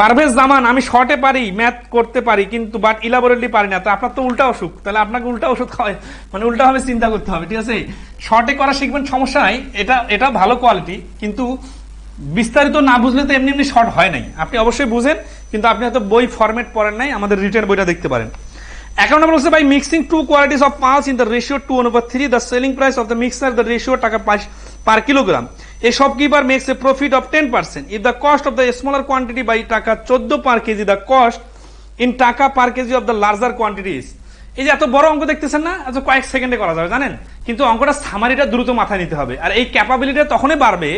পারভেজ জামান, আমি শর্টে পারি, ম্যাথ করতে পারি, কিন্তু বাট ইলাবোরেটলি পারি না। তো আপনার তো উল্টা অসুখ, তাহলে আপনাকে উল্টা ওষুধ খাওয়াই, মানে উল্টা ভাবে চিন্তা করতে হবে, ঠিক আছে? শর্টে করা শিখবেন, সমস্যা নাই, এটা ভালো কোয়ালিটি, কিন্তু বিস্তারিত না বুঝলে তো এমনি এমনি শর্ট হয় নাই। আপনি অবশ্যই বুঝেন, কিন্তু আপনি হয়তো বই ফরম্যাট পড়েন নাই, আমাদের রিটেন বইটা দেখতে পারেন। 11 নম্বর বলছে, by mixing two qualities of pulse in the ratio 2/3, the selling price of the mixture the ratio টাকা per kilogram, a shopkeeper makes a profit of 10%. If the cost of the smaller quantity by টাকা 14 per KG, the cost in টাকা per KG of the larger quantities. এই যে এত বড় অঙ্ক দেখতেছেন না, এত কয়েক সেকেন্ডে করা যাবে জানেন, কিন্তু অঙ্কটা সামারিটা দ্রুত মাথায় নিতে হবে। আর এই ক্যাপাবিলিটি তখনই বাড়বে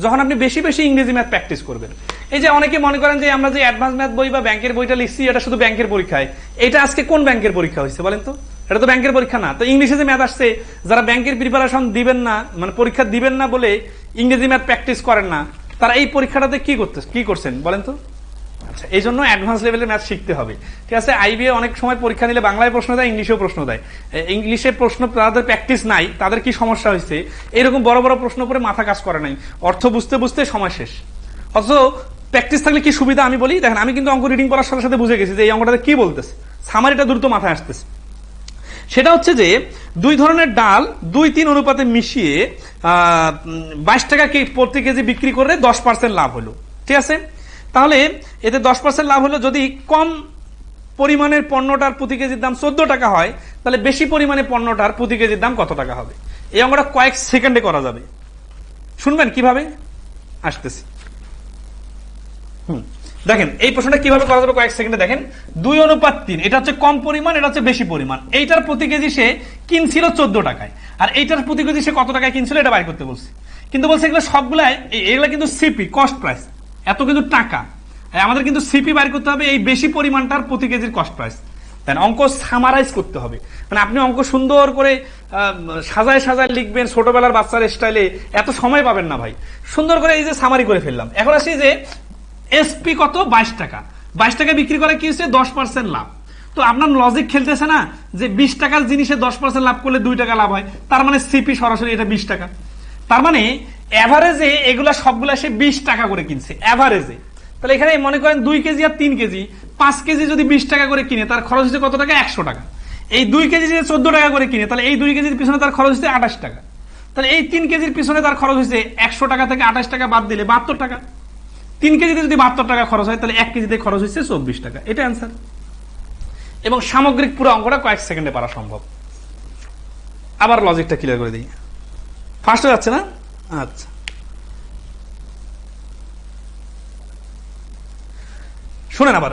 যখন আপনি বেশি বেশি ইংরেজি ম্যাথ প্র্যাকটিস করবেন। এই যে অনেকে মনে করেন যে আমরা যে অ্যাডভান্স ম্যাথ বই বা ব্যাংকের বইটা লিখছি, এটা শুধু ব্যাংকের পরীক্ষায়। এটা আজকে কোন ব্যাংকের পরীক্ষা হয়েছে বলেন তো? এটা তো ব্যাংকের পরীক্ষা না। তো ইংলিশে যে ম্যাথ আসছে, যারা ব্যাংকের প্রিপারেশন দিবেন না, মানে পরীক্ষা দিবেন না বলে ইংরেজি ম্যাথ প্র্যাকটিস করেন না, তারা এই পরীক্ষাটাতে কি করছেন বলেন তো? আচ্ছা, এই জন্য অ্যাডভান্স লেভেলের ম্যাথ শিখতে হবে, ঠিক আছে? আইবিএ অনেক সময় পরীক্ষা নিলে বাংলায় প্রশ্ন দেয়, ইংলিশেও প্রশ্ন দেয়। ইংলিশে প্রশ্ন যাদের প্র্যাকটিস নাই, তাদের কি সমস্যা হয়েছে, এরকম বড় বড় প্রশ্ন করে মাথা কাজ করে নাই, অর্থ বুঝতে বুঝতে সময় শেষ। অথচ প্র্যাকটিস থাকলে কি সুবিধা আমি বলি, দেখেন আমি কিন্তু অঙ্ক রিডিং করার সাথে সাথে বুঝে গেছি যে এই অঙ্কটাতে কি বলতেছে, সামারিটা দ্রুত মাথায় আসতেছে। সেটা হচ্ছে যে দুই ধরনের ডাল 2-3 অনুপাতে মিশিয়ে 22 টাকা প্রতি কেজি বিক্রি করে 10% লাভ হলো, ঠিক আছে? তাহলে এতে 10% লাভ হলো। যদি কম পরিমাণের পণ্যটার প্রতি কেজির দাম 14 টাকা হয়, তাহলে বেশি পরিমাণে পণ্যটার প্রতি কেজির দাম কত টাকা হবে? এই অঙ্কটা কয়েক সেকেন্ডে করা যাবে, শুনবেন কিভাবে আসতেছি। দেখেন এই প্রশ্নটা কিভাবে করা যাবে কয়েক সেকেন্ডে দেখেন। 2:3, এটা হচ্ছে কম পরিমাণ, এটা হচ্ছে বেশি পরিমাণ। এইটার প্রতি কেজি সে কিনছিল 14 টাকায়, আর এইটার প্রতি কেজি সে কত টাকায় কিনছিল এটা বাইর করতে বলছে। কিন্তু বলছে এগুলো সবগুলাই, এগুলো কিন্তু সিপি, কস্ট প্রাইস, এত কিন্তু টাকা। আমাদের কিন্তু সিপি বাইর করতে হবে এই বেশি পরিমাণটার প্রতি কেজির কস্ট প্রাইস। দেন অঙ্ক সামারাইজ করতে হবে, মানে আপনি অঙ্ক সুন্দর করে সাজায় সাজায় লিখবেন ছোটবেলার বাচ্চার স্টাইলে, এত সময় পাবেন না ভাই। সুন্দর করে এই যে সামারি করে ফেললাম। এখন আসি যে এসপি কত, 22 টাকা, 22 টাকা বিক্রি করে কি হচ্ছে 10% লাভ। তো আপনার লজিক খেলতেছে না যে 20 টাকার জিনিসে 10% লাভ করলে 2 টাকা লাভ হয়, তার মানে সিপি সরাসরি এটা 20 টাকা। তার মানে এভারেজে এগুলা সবগুলা সে 20 টাকা করে কিনছে এভারেজে। তাহলে এখানে মনে করেন 2 কেজি আর 3 কেজি, 5 কেজি যদি 20 টাকা করে কিনে, তার খরচ হচ্ছে কত টাকা? 100 টাকা। এই 2 কেজি যদি 14 টাকা করে কিনে, তাহলে এই 2 কেজির পিছনে তার খরচ হচ্ছে 28 টাকা। তাহলে এই 3 কেজির পিছনে তার খরচ হচ্ছে 100 টাকা থেকে 28 টাকা বাদ দিলে 72 টাকা। 3 কেজিতে যদি 72 টাকা খরচ হয়, তাহলে 1 কেজিতে খরচ হচ্ছে 24 টাকা। এটা অ্যান্সার। এবং সামগ্রিক পুরো অঙ্কটা কয়েক সেকেন্ডে পারা সম্ভব। আবার লজিকটা ক্লিয়ার করে দিই, ফার্স্ট হয়ে যাচ্ছে না? আচ্ছা, শুনেন আবার,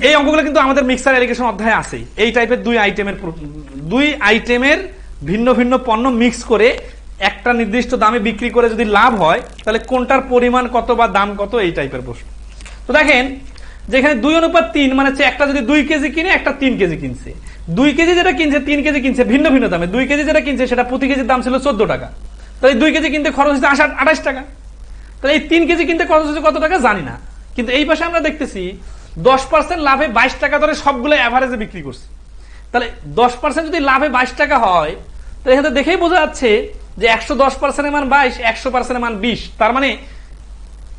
এই অঙ্কগুলো কিন্তু আমাদের মিক্সার এলিগেশন অধ্যায়ে আছে। এই টাইপের দুই আইটেমের ভিন্ন ভিন্ন পণ্য মিক্স করে একটা নির্দিষ্ট দামে বিক্রি করে যদি লাভ হয়, তাহলে কোনটার পরিমাণ কত বা দাম কত, এই টাইপের প্রশ্ন। তো দেখেন যেখানে 2:3, মানে একটা যদি 2 কেজি কিনে, একটা 3 কেজি কিনছে। 2 কেজি যেটা কিনছে, 3 কেজি কিনছে ভিন্ন ভিন্ন দামে। 2 কেজি যেটা কিনছে সেটা প্রতি কেজির দাম ছিল 14 টাকা, তাহলে 2 কেজি কিনতে খরচ হচ্ছে 28 টাকা। তাহলে এই 3 কেজি কিনতে খরচ হচ্ছে কত টাকা জানি না, কিন্তু এই পাশে আমরা দেখতেছি 10% লাভে 22 টাকা ধরে সবগুলো এভারেজে বিক্রি করছে। তাহলে 10% যদি লাভে 22 টাকা হয়, তাহলে এখানে দেখেই বোঝা যাচ্ছে যে 110% মান 22, 100% মান 20। তার মানে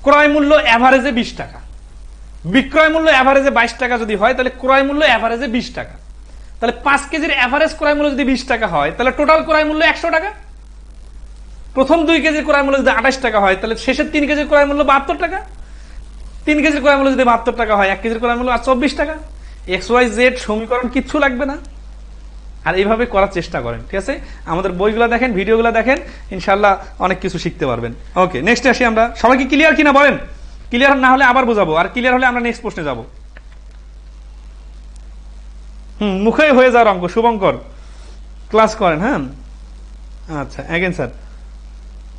ক্রয় মূল্য এভারেজে 20 টাকা, বিক্রয় মূল্য এভারেজে 22 টাকা যদি হয়, তাহলে ক্রয় মূল্য এভারেজে 20 টাকা। তাহলে 5 কেজির এভারেজ ক্রয় মূল্য যদি 20 টাকা হয়, তাহলে টোটাল ক্রয় মূল্য 100 টাকা। প্রথম 2 কেজির ক্রয় মূল্য যদি 28 টাকা হয়, তাহলে শেষের 3 কেজির ক্রয় মূল্য 72 টাকা। 3 কেজির ক্রয় মূল্য যদি 72 টাকা হয়, 1 কেজির ক্রয় মূল্য 24 টাকা। XYZ সমীকরণ কিচ্ছু লাগবে না, আর এইভাবে করার চেষ্টা করেন, ঠিক আছে? আমাদের বইগুলো দেখেন, ভিডিওগুলো দেখেন, ইনশাআল্লাহ অনেক কিছু শিখতে পারবেন। ওকে, নেক্সট আসি আমরা। সবাই কি ক্লিয়ার কিনা বলেন? ক্লিয়ার না হলে আবার বোঝাবো, আর ক্লিয়ার হলে আমরা নেক্সট প্রশ্নে যাব। মুখে হয়ে যাওয়ার অঙ্ক। শুভঙ্কর ক্লাস করেন, হ্যাঁ আচ্ছা, অ্যাগেন স্যার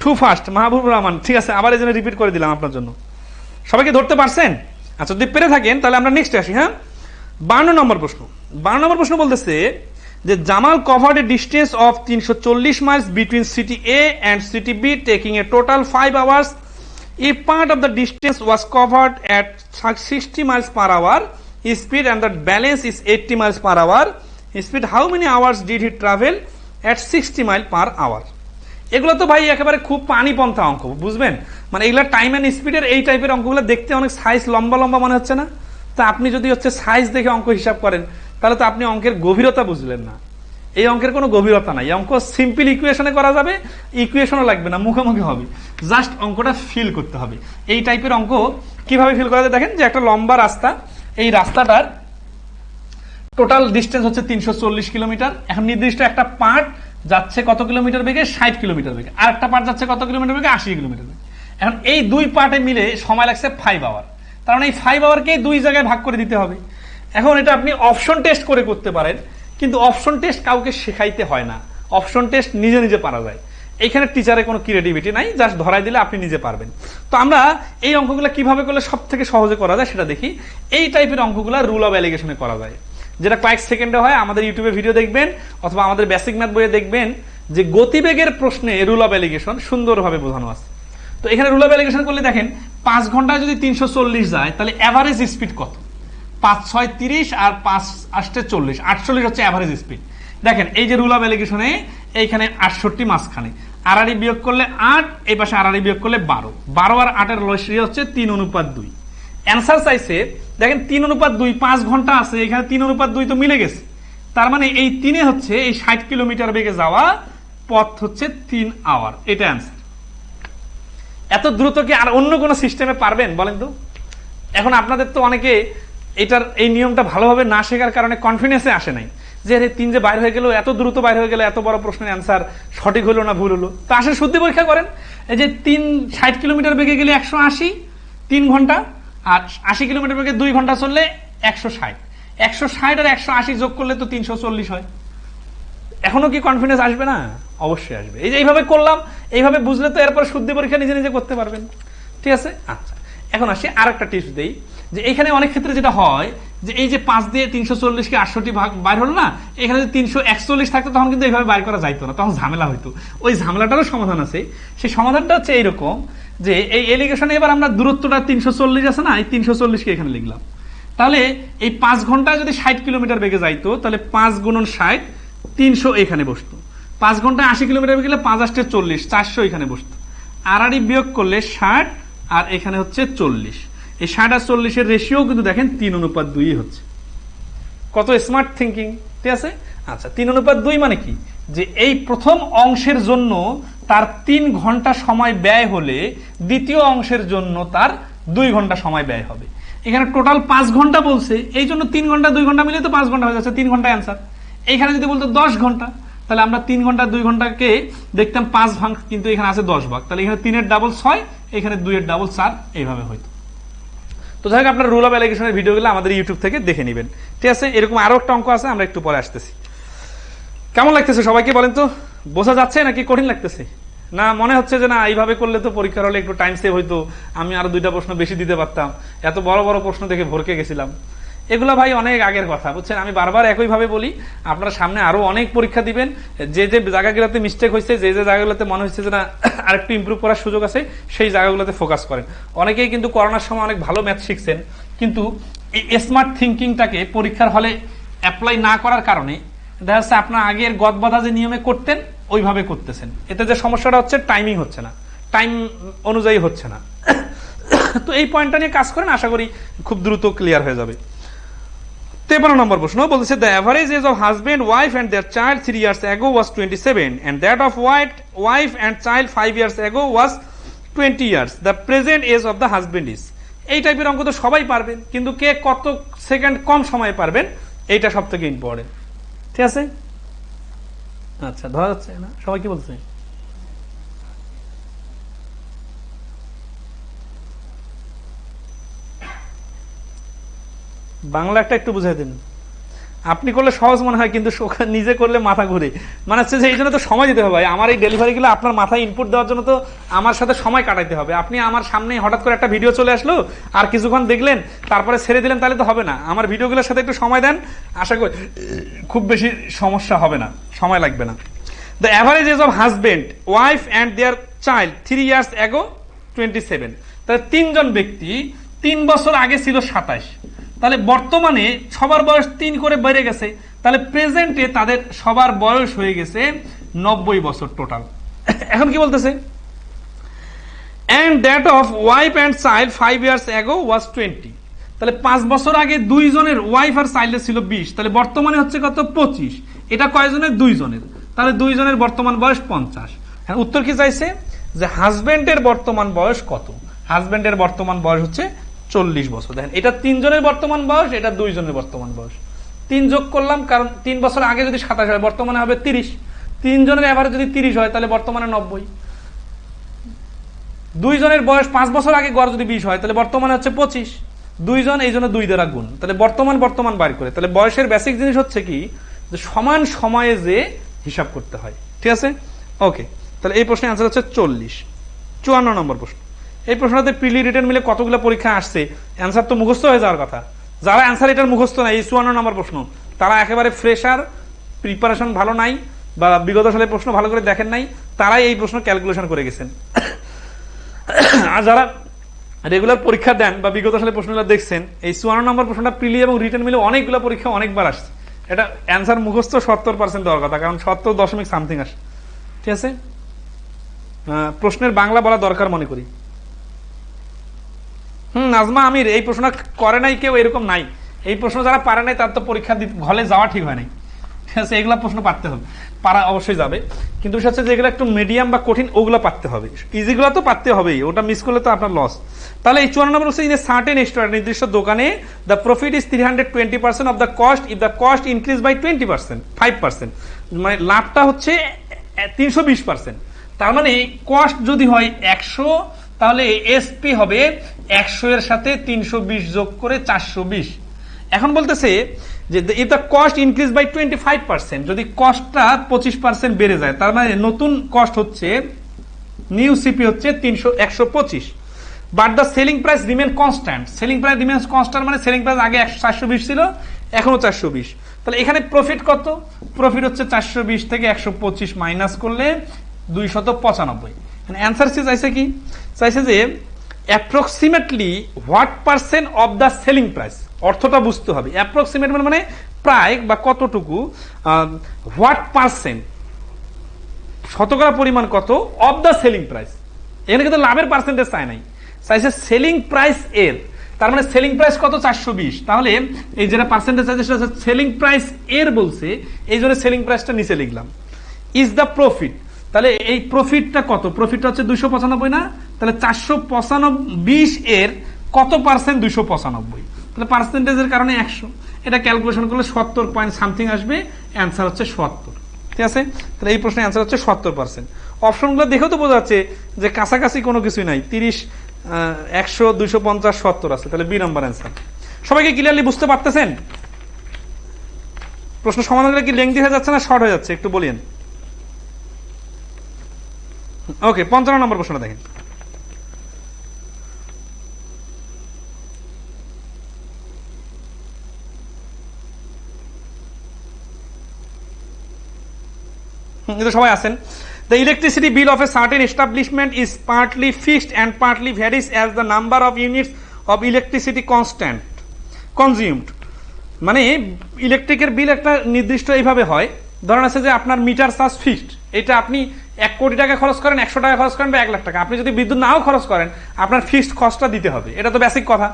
টু ফাস্ট। মাহবুব রহমান, ঠিক আছে, আবার এই জন্য রিপিট করে দিলাম আপনার জন্য। সবাইকে ধরতে পারছেন? আচ্ছা, যদি পেরে থাকেন তাহলে আমরা নেক্সট আসি। হ্যাঁ, 52 নম্বর প্রশ্ন। 52 নম্বর প্রশ্ন বলতেছে যে Jamal covered a distance of 340 Miles between city A and city be taking a total 5 hours. If part of the distance was covered at 60 miles per hour speed and the balance is 80 miles per hour speed, how many hours did he travel at 60 miles per hour? এগুলো তো ভাই একেবারে খুব পানিপন্থা অঙ্ক, বুঝবেন? মানে এগুলা time and স্পিডের এই টাইপের অঙ্কগুলো দেখতে অনেক সাইজ লম্বা লম্বা মনে হচ্ছে না? তা আপনি যদি হচ্ছে সাইজ দেখে অঙ্ক হিসাব করেন তাহলে তো আপনি অঙ্কের গভীরতা বুঝলেন না। এই অঙ্কের কোনো গভীরতা নাই, অঙ্ক সিম্পল ইকুয়েশনে করা যাবে, ইকুয়েশনও লাগবে না, মুখোমুখি হবে, জাস্ট অঙ্কটা ফিল করতে হবে। এই টাইপের অঙ্ক কিভাবে ফিল করা যায় দেখেন, যে একটা লম্বা রাস্তা, এই রাস্তাটার টোটাল ডিস্টেন্স হচ্ছে 340 কিলোমিটার। এখন নির্দিষ্ট একটা পার্ট যাচ্ছে কত কিলোমিটার বেগে? 60 কিলোমিটার বেগে। আর একটা পার্ট যাচ্ছে কত কিলোমিটার বেগে? 80 কিলোমিটার বেগে। এখন এই দুই পার্টে মিলে সময় লাগছে 5 আওয়ার। কারণ এই 5 আওয়ারকে দুই জায়গায় ভাগ করে দিতে হবে। এখন এটা আপনি অপশন টেস্ট করে করতে পারেন, কিন্তু অপশন টেস্ট কাউকে শেখাইতে হয় না, অপশন টেস্ট নিজে নিজে পারা যায়। এখানে টিচারের কোনো ক্রিয়েটিভিটি নাই, জাস্ট ধরাই দিলে আপনি নিজে পারবেন। তো আমরা এই অঙ্কগুলো কিভাবে করলে সব থেকে সহজে করা যায় সেটা দেখি। এই টাইপের অঙ্কগুলো রুল অফ অ্যালিগেশনে করা যায়, যেটা কয়েক সেকেন্ডে হয়। আমাদের ইউটিউবে ভিডিও দেখবেন অথবা আমাদের বেসিক ম্যাথ বইয়ে দেখবেন যে গতিবেগের প্রশ্নে রুল অফ অ্যালিগেশন সুন্দরভাবে বোঝানো আছে। তো এখানে রুল অফ অ্যালিগেশন করলে দেখেন 5 ঘন্টায় যদি 340 যায় তাহলে অ্যাভারেজ স্পিড কত? 5 6 30 আর 5 8 40, 48 হচ্ছে অ্যাভারেজ স্পিড। দেখেন এই যে রুল অফ অ্যালিগেশনে এইখানে 68 মাঝখানে, আড়াআড়ি বিয়োগ করলে 8, এই পাশে আড়াআড়ি বিয়োগ করলে 12, 12 আর 8 এর লসাগু হচ্ছে 3:2। অ্যান্সার চাইছে দেখেন 3:2, 5 ঘন্টা আছে, এখানে 3:2 তো মিলে গেছে। তার মানে এই 3 হচ্ছে এই 60 কিলোমিটার বেগে যাওয়া পথ হচ্ছে 3 আওয়ার। এটা অ্যান্সার। এত দ্রুত কি আর অন্য কোনো সিস্টেমে পারবেন বলেন তো? এখন আপনাদের তো অনেকে এটার এই নিয়মটা ভালোভাবে না শেখার কারণে কনফিডেন্সে আসে নাই, যে আরে 3 যে বাইর হয়ে গেল, এত দ্রুত বাইর হয়ে গেল, এত বড় প্রশ্নের অ্যান্সার সঠিক হলো না ভুল হলো। তো আসলে শুদ্ধি পরীক্ষা করেন। এই যে 60 কিলোমিটার বেগে গেলে 180, 3 ঘন্টা, আর 80 কিলোমিটার বেগে 2 ঘন্টা চললে 160, 160 আর 180 যোগ করলে তো 340 হয়। এখনো কি কনফিডেন্স আসবে না? অবশ্যই আসবে। এই যে এইভাবে করলাম, এইভাবে বুঝলে তো এরপর শুদ্ধি পরীক্ষা নিজে নিজে করতে পারবেন। ঠিক আছে? আচ্ছা, এখন আসি আর একটা টিপস দেই, যে এখানে অনেক ক্ষেত্রে যেটা হয় যে এই যে 5 দিয়ে 340 কে 68 ভাগ বাইর হলো না, এখানে যদি 341 থাকতো তখন কিন্তু এইভাবে বাইর করা যাইতো না, তখন ঝামেলা হইতো। ওই ঝামেলাটারও সমাধান আছে। সেই সমাধানটা হচ্ছে এইরকম, যে এই এলিগেশনে এবার আমরা দূরত্বটা 340 আছে না, এই 340 কে এখানে লিখলাম। তাহলে এই 5 ঘন্টায় যদি 60 কিলোমিটার বেগে যাইতো তাহলে 5 গুণন 60, 300 এখানে বসতো। 5 ঘন্টায় 80 কিলোমিটার বেগে গেলে 5 8 40, 400 এখানে বসতো। আড়াআড়ি বিয়োগ করলে 60 আর এখানে হচ্ছে 40। এই 60 আর 40 এর রেশিও কিন্তু দেখেন 3:2 হচ্ছে। কত স্মার্ট থিঙ্কিং! ঠিক আছে? আচ্ছা, 3:2 মানে কি? যে এই প্রথম অংশের জন্য তার 3 ঘন্টা সময় ব্যয় হলে দ্বিতীয় অংশের জন্য তার 2 ঘন্টা সময় ব্যয় হবে। এখানে টোটাল 5 ঘন্টা বলছে, এই জন্য 3 ঘন্টা 2 ঘন্টা মিলে তো 5 ঘন্টা হয়ে যাচ্ছে, 3 ঘন্টা অ্যান্সার। এইখানে যদি বলতো 10 ঘন্টা, তাহলে আমরা 3 ঘন্টা 2 ঘন্টাকে দেখতাম 5 ভাগ, কিন্তু এখানে আছে 10 ভাগ, তাহলে এখানে 3 এর ডাবল 6, এখানে 2 এর ডাবল 4, এইভাবে হইতো। তো যাই হোক, আপনার রুল অফ অ্যালিগেশনের ভিডিওগুলো আমাদের ইউটিউব থেকে দেখে নেবেন। ঠিক আছে? এরকম আরো একটা অঙ্ক আছে, আমরা একটু পরে আসতেছি। কেমন লাগতেছে সবাইকে বলেন তো? বোঝা যাচ্ছে নাকি কঠিন লাগতেছে? না মনে হচ্ছে যে না এইভাবে করলে তো পরীক্ষার হলে একটু টাইম সেভ হইতো, আমি আরো 2টা প্রশ্ন বেশি দিতে পারতাম, এত বড় বড় প্রশ্ন দেখে ভরকে গেছিলাম? এগুলো ভাই অনেক আগের কথা, বুঝছেন? আমি বারবার একইভাবে বলি, আপনারা সামনে আরো অনেক পরীক্ষা দিবেন, যে যে জায়গাগুলোতে মিস্টেক হয়েছে, যে যে জায়গাগুলোতে মনে হচ্ছে যে না আরেকটু ইমপ্রুভ করার সুযোগ আছে, সেই জায়গাগুলোতে ফোকাস করেন। অনেকেই কিন্তু করোনার সময় অনেক ভালো ম্যাথ শিখছেন, কিন্তু এই স্মার্ট থিঙ্কিংটাকে পরীক্ষার হলে অ্যাপ্লাই না করার কারণে দেখা যাচ্ছে আপনার আগের গদবাধা যে নিয়মে করতেন ওইভাবে করতেছেন। এতে যে সমস্যাটা হচ্ছে, টাইমিং হচ্ছে না, টাইম অনুযায়ী হচ্ছে না। তো এই পয়েন্টটা নিয়ে কাজ করেন, আশা করি খুব দ্রুত ক্লিয়ার হয়ে যাবে। 53 নম্বর প্রশ্ন বলতেছে, the average age of husband, wife and their child 3 years ago was 27 and that of wife and child 5 years ago was 20 years. The present age of the husband is. এই টাইপের অঙ্ক তো সবাই পারবেন, কিন্তু কে কত সেকেন্ড কম সময়ে পারবেন এইটা সব থেকে ইম্পর্টেন্ট। ঠিক আছে? আচ্ছা, ধরা যাচ্ছে না? সবাই কি বলছে? বাংলা একটা একটু বুঝাই দিন। আপনি করলে সহজ মনে হয়, কিন্তু নিজে করলে মাথা ঘুরে। মানে হচ্ছে যে এই জন্য তো সময় দিতে হবে। আমার এই ডেলিভারি গুলো আপনার মাথায় ইনপুট দেওয়ার জন্য তো আমার সাথে সময় কাটাইতে হবে। আপনি আমার সামনে হঠাৎ করে একটা ভিডিও চলে আসলো, আর কিছুক্ষণ দেখলেন, তারপরে ছেড়ে দিলেন, তাহলে তো হবে না। আমার ভিডিওগুলোর সাথে একটু সময় দেন, আশা করি খুব বেশি সমস্যা হবে না, সময় লাগবে না। The average age of husband, wife and their child 3 years ago 27। তাহলে 3 জন ব্যক্তি 3 বছর আগে ছিল 27, তাহলে বর্তমানে সবার বয়স 3 করে বেড়ে গেছে, তাহলে প্রেজেন্টে তাদের সবার বয়স হয়ে গেছে 90 বছর টোটাল। এখন কি বলতেছে? and that of wife and child 5 years ago was 20. তাহলে 5 বছর আগে দুইজনের ওয়াইফ আর চাইল্ডের ছিল 20, তাহলে বর্তমানে হচ্ছে কত 25। এটা কয়জনের? দুইজনের, তাহলে দুইজনের বর্তমান বয়স 50। হ্যাঁ, উত্তর কি চাইছে যে হাজবেন্ডের বর্তমান বয়স কত? হাজবেন্ডের বর্তমান বয়স হচ্ছে 40 বছর। দেখেন এটা তিনজনের বর্তমান বয়স, এটা দুইজনের বর্তমান বয়স। 3 যোগ করলাম, কারণ 3 বছর আগে যদি 27 হয় বর্তমানে হবে 30। তিনজনের এভারেজ যদি 30 হয় তাহলে বর্তমানে 90। দুইজনের বয়স 5 বছর আগে গড় যদি 20 হয় তাহলে বর্তমানে হচ্ছে 25। দুইজন, এই জন্য 2 দ্বারা গুণ, তাহলে বর্তমান বাইর করে। তাহলে বয়সের বেসিক জিনিস হচ্ছে কি, যে সমান সময়ে যে হিসাব করতে হয়। ঠিক আছে, ওকে। তাহলে এই প্রশ্নের অ্যান্সার হচ্ছে 40। 54 নম্বর প্রশ্ন। এই প্রশ্নটাতে প্রিলি রিটেন মিলে কতগুলো পরীক্ষা আসছে, অ্যান্সার তো মুখস্থ হয়ে যাওয়ার কথা। যারা অ্যান্সার এটার মুখস্থ নাই, এই 54 নম্বর প্রশ্ন, তারা একেবারে ফ্রেশার, প্রিপারেশন ভালো নাই, বা বিগত সালের প্রশ্ন ভালো করে দেখেন নাই, তারাই এই প্রশ্ন ক্যালকুলেশন করে গেছেন। আর যারা রেগুলার পরীক্ষা দেন বা বিগত সালের প্রশ্নগুলো দেখছেন, এই 54 নম্বর প্রশ্নটা প্রিলি এবং রিটেন মিলে অনেকগুলো পরীক্ষা অনেকবার আসছে। এটা অ্যান্সার মুখস্থ 70% দেওয়ার কথা, কারণ 70.something আসে। ঠিক আছে, প্রশ্নের বাংলা বলা দরকার মনে করি। নাজমা আমির, এই প্রশ্ন করে নাই কেউ, এরকম নাই। এই প্রশ্ন যারা পারে নাই তার তো পরীক্ষা হলে যাওয়া ঠিক হয় নাই। ঠিক আছে, এগুলা প্রশ্ন পারতে হবে, পারা অবশ্যই যাবে, কিন্তু বিষয় হচ্ছে যেগুলো একটু মিডিয়াম বা কঠিন ওগুলো পারতে হবে। ইজিগুলো তো পারতে হবেই, ওটা মিস করলে তো আপনার লস। তাহলে এই 54 নম্বর হচ্ছে, ইন এ সার্টেন স্টোর, নির্দিষ্ট দোকানে the profit is 320% of the cost if the cost increase by 20%, 5%, মানে লাভটা হচ্ছে 320%। তার মানে কস্ট যদি হয় 100, তাহলে এসপি হবে 100 এর সাথে 320 যোগ করে 420। এখন বলতেছে যে if the cost increase by 25%, যদি কস্টটা 25% বেড়ে যায়, তার মানে নতুন কস্ট হচ্ছে, নিউ সিপি হচ্ছে 125, but the selling price remain constant. Selling price remains constant মানে সেলিং প্রাইস আগে 420 ছিল, এখনো 420। তাহলে এখানে প্রফিট কত? প্রফিট হচ্ছে 420 থেকে 125 মাইনাস করলে 295। অ্যান্সার চাইছে কি, চাইছে যে approximately what percent of the selling price. অর্থটা বুঝতে হবে, অ্যাপ্রক্সিমেট মানে প্রায় বা কতটুকু, হোয়াট পার্সেন্ট শতকরা পরিমাণ কত অফ দ্য সেলিং প্রাইস। এখানে কিন্তু লাভের পার্সেন্টেজ চাই নাই, চাইছে সেলিং প্রাইস এর। তার মানে সেলিং প্রাইস কত? 420। তাহলে এই যেটা পার্সেন্টেজ চাইছে সেটা হচ্ছে সেলিং প্রাইস এর বলছে, এই জন্য সেলিং প্রাইসটা নিচে লিখলাম। ইজ দ্য প্রফিট, তাহলে এই প্রফিটটা কত? প্রফিটটা হচ্ছে 295 না, তাহলে 425 এর কত পার্সেন্ট? 295। তাহলে পার্সেন্টেজের কারণে 100, এটা ক্যালকুলেশন করলে 70 আসবে। অ্যান্সার হচ্ছে 70। ঠিক আছে, তাহলে এই প্রশ্নের অ্যান্সার হচ্ছে 70%। অপশনগুলো দেখেও তো বোঝা যাচ্ছে যে কাছাকাছি কোনো কিছুই নাই, 30, 100, 250, 70 আছে, তাহলে বি নাম্বার অ্যান্সার। সবাইকে ক্লিয়ারলি বুঝতে পারতেছেন? প্রশ্ন সমাধানগুলো কি লেংথি হয়ে যাচ্ছে না শর্ট হয়ে যাচ্ছে, একটু বলেন। ওকে, 55 নম্বর প্রশ্নটা দেখেন। সবাই আছেন। The electricity bill of a certain establishment is partly fixed and partly varies as the number of units of electricity consumed. মানে ইলেকট্রিকের বিল একটা নির্দিষ্ট এইভাবে হয়, ধরেন আছে যে আপনার মিটার চার্জ ফিক্সড, এটা আপনি 1 কোটি টাকা খরচ করেন, 100 টাকা খরচ করেন বা 1 লাখ টাকা, আপনি যদি বিদ্যুৎ নাও খরচ করেন আপনার ফিক্সড কস্টটা দিতে হবে, এটা তো বেসিক কথা।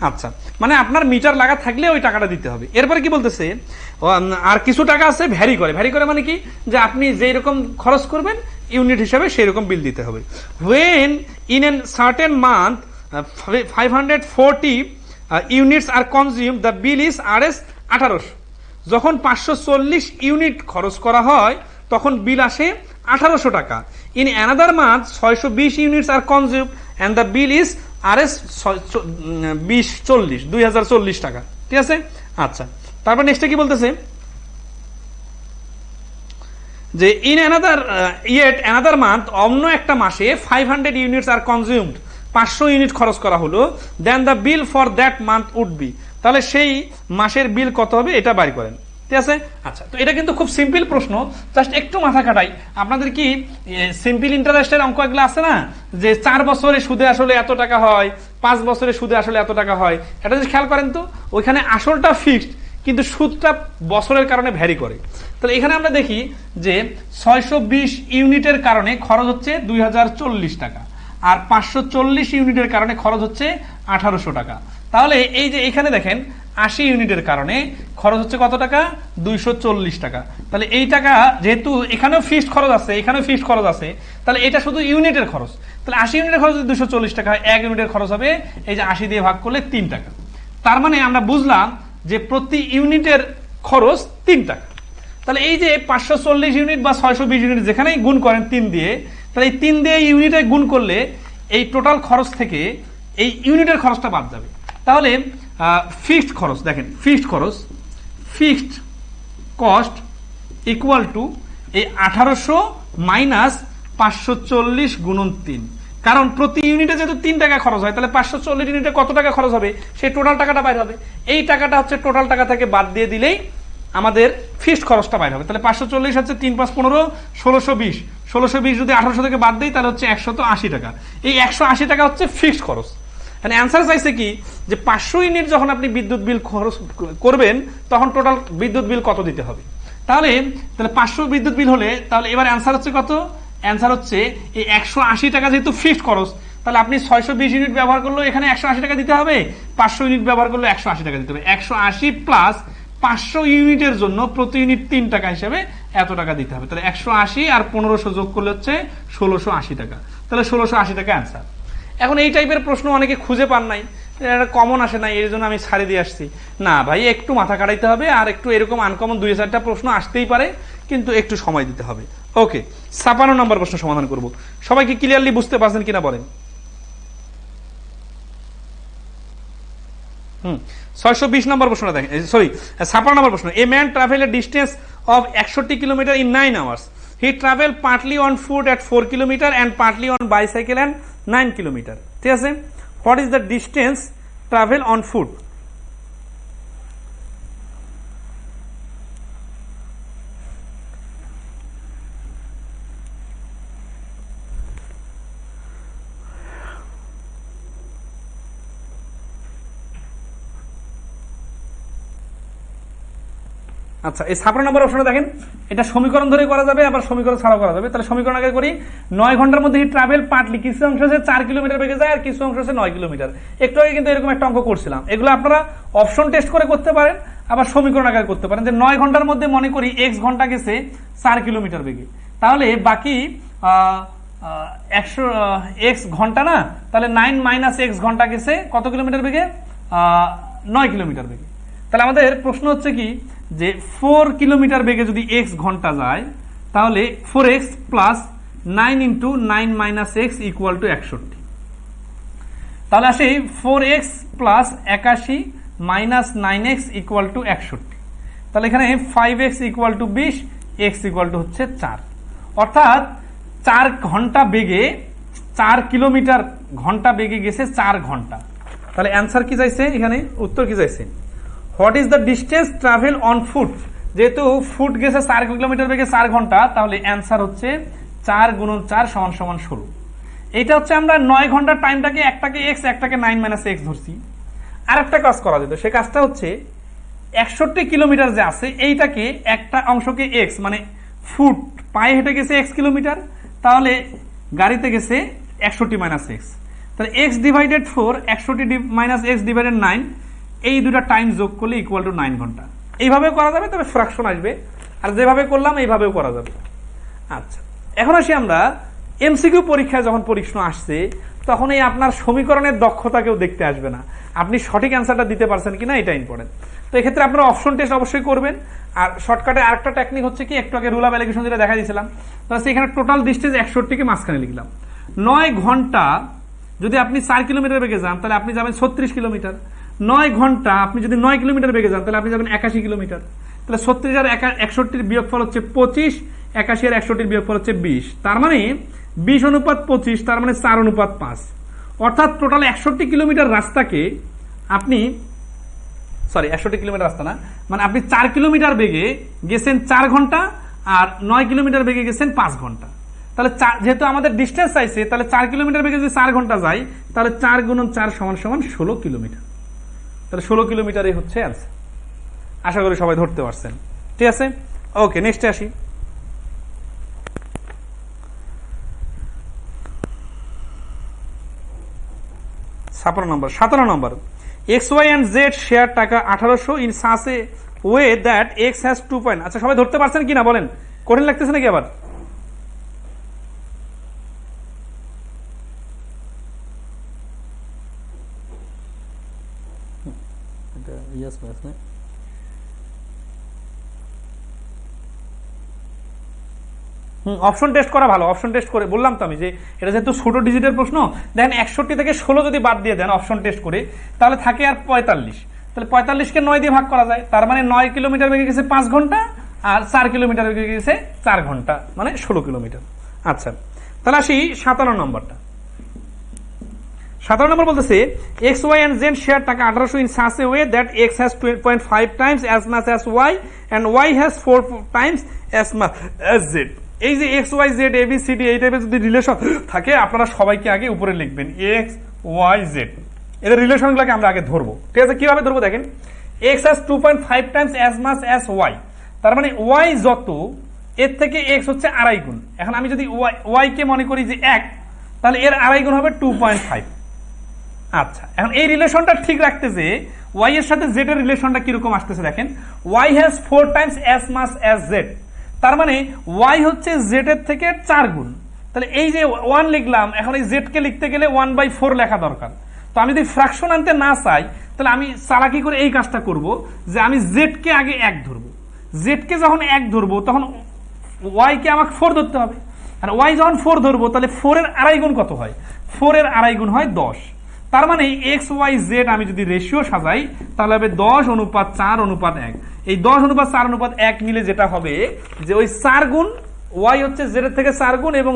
আচ্ছা, মানে আপনার মিটার লাগা থাকলে ওই টাকাটা দিতে হবে। এরপরে কি বলতেছে, আর কিছু টাকা আছে ভ্যারি করে মানে কি, যে আপনি যেই রকম খরচ করবেন ইউনিট হিসাবে সেই রকম বিল দিতে হবে। When in a certain month 540 units are consumed, the bill is Rs 1800। যখন 540 ইউনিট খরচ করা হয় তখন বিল আসে 1800 টাকা। In another month 620 units are consume and the bill is Rs 2040 টাকা। ঠিক আছে, আচ্ছা, তারপর নেক্সটে কি বলতেছে যে ইন অ্যানাদার মান্থ, অন্য একটা মাসে 500 ইউনিটস আর কনজিউমড, 500 ইউনিট খরচ করা হলো, then the bill for that month would be. তাহলে সেই মাসের বিল কত হবে এটা বাড়ি করেন। ঠিক আছে, আচ্ছা, তো এটা কিন্তু খুব সিম্পল প্রশ্ন, জাস্ট একটু মাথা খাটাই। আপনাদের কি সিম্পল ইন্টারেস্টের অঙ্ক এগুলো আছে না, যে 4 বছরে সুদে আসলে এত টাকা হয়, 5 বছরে সুদে আসলে এত টাকা হয়, এটা যদি খেয়াল করেন তো ওইখানে আসলটা ফিক্সড কিন্তু সুদটা বছরের কারণে ভ্যারি করে। তাহলে এখানে আমরা দেখি যে 620 ইউনিটের কারণে খরচ হচ্ছে 2040 টাকা, আর 540 ইউনিটের কারণে খরচ হচ্ছে 1800 টাকা। তাহলে এই যে এখানে দেখেন 80 ইউনিটের কারণে খরচ হচ্ছে কত টাকা? 240 টাকা। তাহলে এই টাকা যেহেতু এখানেও ফিক্সড খরচ আছে, এখানেও ফিক্সড খরচ আছে, তাহলে এটা শুধু ইউনিটের খরচ। তাহলে 80 ইউনিটের খরচ যদি 240 টাকা হয়, 1 ইউনিটের খরচ হবে এই যে 80 দিয়ে ভাগ করলে 3 টাকা। তার মানে আমরা বুঝলাম যে প্রতি ইউনিটের খরচ 3 টাকা। তাহলে এই যে 540 ইউনিট বা 620 ইউনিট যেখানেই গুণ করেন 3 দিয়ে, তাহলে এই 3 দিয়ে ইউনিটে গুণ করলে এই টোটাল খরচ থেকে এই ইউনিটের খরচটা বাদ যাবে। তাহলে ফিক্সড খরচ দেখেন, ফিক্সড খরচ, ফিক্সড কস্ট ইকুয়াল টু এই 1800 মাইনাস 540 গুণন 3। কারণ প্রতি ইউনিটে যেহেতু 3 টাকা খরচ হয়, তাহলে 540 ইউনিটে কত টাকা খরচ হবে সেই টোটাল টাকাটা বাইর হবে। এই টাকাটা হচ্ছে টোটাল টাকা থেকে বাদ দিয়ে দিলেই আমাদের ফিক্সড খরচটা বাইর হবে। তাহলে 540 হচ্ছে 3 5 15, 1620, 1620 যদি 1800 থেকে বাদ দিই তাহলে হচ্ছে 180 টাকা। এই 180 টাকা হচ্ছে ফিক্সড খরচ। মানে অ্যান্সার চাইছে কি যে 500 ইউনিট যখন আপনি বিদ্যুৎ বিল খরচ করবেন তখন টোটাল বিদ্যুৎ বিল কত দিতে হবে। তাহলে 500 বিদ্যুৎ বিল হলে তাহলে এবার অ্যান্সার হচ্ছে কত? অ্যান্সার হচ্ছে এই 180 টাকা যেহেতু ফিক্সড খরচ, তাহলে আপনি 620 ইউনিট ব্যবহার করলেও এখানে 180 টাকা দিতে হবে, 500 ইউনিট ব্যবহার করলে 180 টাকা দিতে হবে। 180 প্লাস 500 ইউনিটের জন্য প্রতি ইউনিট 3 টাকা হিসেবে এত টাকা দিতে হবে। তাহলে 180 আর 1500 যোগ করলে হচ্ছে 1680 টাকা। তাহলে 1680 টাকা অ্যান্সার। এখন এই টাইপের প্রশ্ন অনেকে খুঁজে পান নাই, এটা কমন আসে নাই, এর জন্য আমি ছাড়ে দিয়ে আসছি। না ভাই, একটু মাথা কাটাইতে হবে, আর একটু এরকম আনকমন 2-4টা প্রশ্ন আসতেই পারে, কিন্তু একটু সময় দিতে হবে। ওকে, 56 নম্বর প্রশ্ন সমাধান করব। সবাই কি ক্লিয়ারলি বুঝতে পারছেন কিনা বলেন? 620 নম্বর প্রশ্নটা দেখেন, সরি 56 নম্বর প্রশ্ন। A man travel a distance of 61 kilometre in 9 hours. He travel partly on foot at 4 kilometre and partly on bicycle and 9 kilometre. ঠিক আছে, what is the distance travel on foot? আচ্ছা, এই 56 নম্বর অপশনে দেখেন, এটা সমীকরণ ধরে করা যাবে, আবার সমীকরণ ছাড়াও করা যাবে। তাহলে সমীকরণ আগে করি। 9 ঘন্টার মধ্যে ট্রাভেল পার্টলি, কিছু অংশ আছে 4 কিলোমিটার বেগে যায় আর কিছু অংশ আছে 9 কিলোমিটার। একটু আগে কিন্তু এরকম একটা অঙ্ক করছিলাম। এগুলো আপনারা অপশন টেস্ট করে করতে পারেন, আবার সমীকরণ আকারে করতে পারেন। যে 9 ঘন্টার মধ্যে মনে করি x ঘন্টা গেছে 4 কিলোমিটার বেগে, তাহলে বাকি 100 x ঘন্টা না, তাহলে 9 মাইনাস x ঘন্টা গেছে কত কিলোমিটার বেগে? 9 কিলোমিটার বেগে। তাহলে আমাদের প্রশ্ন হচ্ছে কি যে 4 কিলোমিটার বেগে যদি x ঘন্টা যায়, তাহলে 4x plus 9 into 9 minus x equal to 61। তাহলে আসে 4x plus 81 minus 9x equal to 61। তাহলে এখানে 5x equal to 20, x equal to হচ্ছে 4। অর্থাৎ 4 ঘন্টা বেগে 4 কিলোমিটার ঘন্টা বেগে গেছে 4 ঘন্টা। তাহলে অ্যান্সার কি চাইছে এখানে? উত্তর কি চাইছে? What is the distance travel on foot? যেহেতু ফুট গেছে 4 কিলোমিটার বেগে 4 ঘন্টা, তাহলে অ্যান্সার হচ্ছে 4 গুণন 4 সমান সমান 16। এইটা হচ্ছে আমরা 9 ঘন্টার টাইমটাকে একটাকে x একটাকে 9 মাইনাস x ধরছি। আর একটা কাজ করা যেত, সে কাজটা হচ্ছে 61 কিলোমিটার যে আছে এইটাকে একটা অংশকে x মানে ফুট পায়ে হেঁটে গেছে x কিলোমিটার, তাহলে গাড়িতে গেছে 61 মাইনাস x। তাহলে x divided 4, 61 minus x divided 9, এই দুটা টাইম যোগ করলে ইকুয়াল টু 9 ঘন্টা। এইভাবেও করা যাবে, তবে ফ্র্যাকশন আসবে, আর যেভাবে করলাম এইভাবেও করা যাবে। আচ্ছা, এখন আসি আমরা এমসিকিউ পরীক্ষায় যখন প্রশ্ন আসছে তখন এই আপনার সমীকরণের দক্ষতা কেউ দেখতে আসবে না, আপনি সঠিক অ্যান্সারটা দিতে পারছেন কিনা এটা ইম্পর্টেন্ট। তো এক্ষেত্রে আপনারা অপশন টেস্ট অবশ্যই করবেন। আর শর্টকাটে আরেকটা টেকনিক হচ্ছে কি, একটু আগে রুল অফ অ্যালিগেশন যেটা দেখা দিয়েছিলাম, তাহলে এখানে টোটাল ডিস্টেন্স 61কে মাঝখানে লিখলাম। 9 ঘন্টা যদি আপনি 4 কিলোমিটার বেগে যান তাহলে আপনি যাবেন 36 কিলোমিটার। 9 ঘন্টা আপনি যদি 9 কিলোমিটার বেগে যান তাহলে আপনি যাবেন 81 কিলোমিটার। তাহলে 36 আর 61 বিয়োগফল হচ্ছে 25, 81 আর 61 বিয়োগফল হচ্ছে 20। তার মানে 20 অনুপাত 25, তার মানে 4 অনুপাত 5। অর্থাৎ টোটাল 61 কিলোমিটার রাস্তাকে আপনি, সরি 61 কিলোমিটার রাস্তা না, মানে আপনি 4 কিলোমিটার বেগে গেছেন 4 ঘন্টা আর 9 কিলোমিটার বেগে গেছেন 5 ঘন্টা। তাহলে যেহেতু আমাদের ডিস্টেন্স চাইছে, তাহলে 4 কিলোমিটার বেগে যদি 4 ঘন্টা যাই তাহলে 4 গুণন 4 সমান সমান 16 কিলোমিটার। তাহলে 16 কিলোমিটারই হচ্ছে অ্যান্সার। আশা করি সবাই ধরতে পারছেন। ঠিক আছে, ওকে, নেক্সটে আসি। 56 number. 17 number, X Y and Z share টাকা 1800 in such a way that X has 2 point. আচ্ছা সবাই ধরতে পারছেন কিনা বলেন, কঠিন লাগতেছে নাকি আবার? অপশন টেস্ট করা ভালো, অপশন টেস্ট করে বললাম তো আমি যে এটা যেহেতু ছোট ডিজিটের প্রশ্ন, দেখেন 61 থেকে 16 যদি বাদ দিয়ে দেন অপশন টেস্ট করে, তাহলে থাকে আর 45। তাহলে 45কে 9 দিয়ে ভাগ করা যায়, তার মানে 9 কিলোমিটার বেগে গেছে 5 ঘন্টা, আর 4 কিলোমিটার বেগে গেছে 4 ঘন্টা, মানে 16 কিলোমিটার। আচ্ছা তাহলে আসি 17 নম্বরটা। 17 নম্বর বলতেছে X Y and Z share টাকা 1800 in such a way that X has 2.5 times as much as Y and Y has 4 times as much as Z. এই যে X Y Z A B C D এই টাইপের যদি relation থাকে, আপনারা সবাইকে আগে উপরে লিখবেন এক্স ওয়াই জেড, এদের রিলেশনগুলোকে আমরা আগে ধরবো। ঠিক আছে, কিভাবে ধরবো দেখেন, X has 2.5 times as much as Y, তার মানে ওয়াই যত এর থেকে এক্স হচ্ছে 2.5 গুণ। এখন আমি যদি ওয়াই কে মনে করি যে 1, তাহলে এর 2.5 গুণ হবে 2.5। আচ্ছা এখন এই রিলেশনটা ঠিক রাখতে যে ওয়াই এর সাথে জেড এর রিলেশনটা কিরকম আসতেছে দেখেন, Y has 4 times as much as Z, তার মানে ওয়াই হচ্ছে জেড এর থেকে 4 গুণ। তাহলে এই যে 1 লিখলাম, এখন এই জেড কে লিখতে গেলে 1/4 লেখা দরকার। তো আমি যদি ফ্র্যাকশন আনতে না চাই, তাহলে আমি চালাকি করে এই কাজটা করব যে আমি জেড কে আগে 1 ধরবো, জেড কে যখন 1 ধরবো তখন ওয়াই কে আমাকে 4 ধরতে হবে, আর ওয়াই যখন 4 ধরবো তাহলে 4 এর 2.5 গুণ কত হয়, 4 এর 2.5 গুণ হয় 10। তার মানে এক্স ওয়াই জেড আমি যদি রেশিও সাজাই তাহলে হবে 10:4:1। এই 10:4:1 মিলে যেটা হবে যে ওই 4 গুণ ওয়াই হচ্ছে জেড এর থেকে 4 গুণ এবং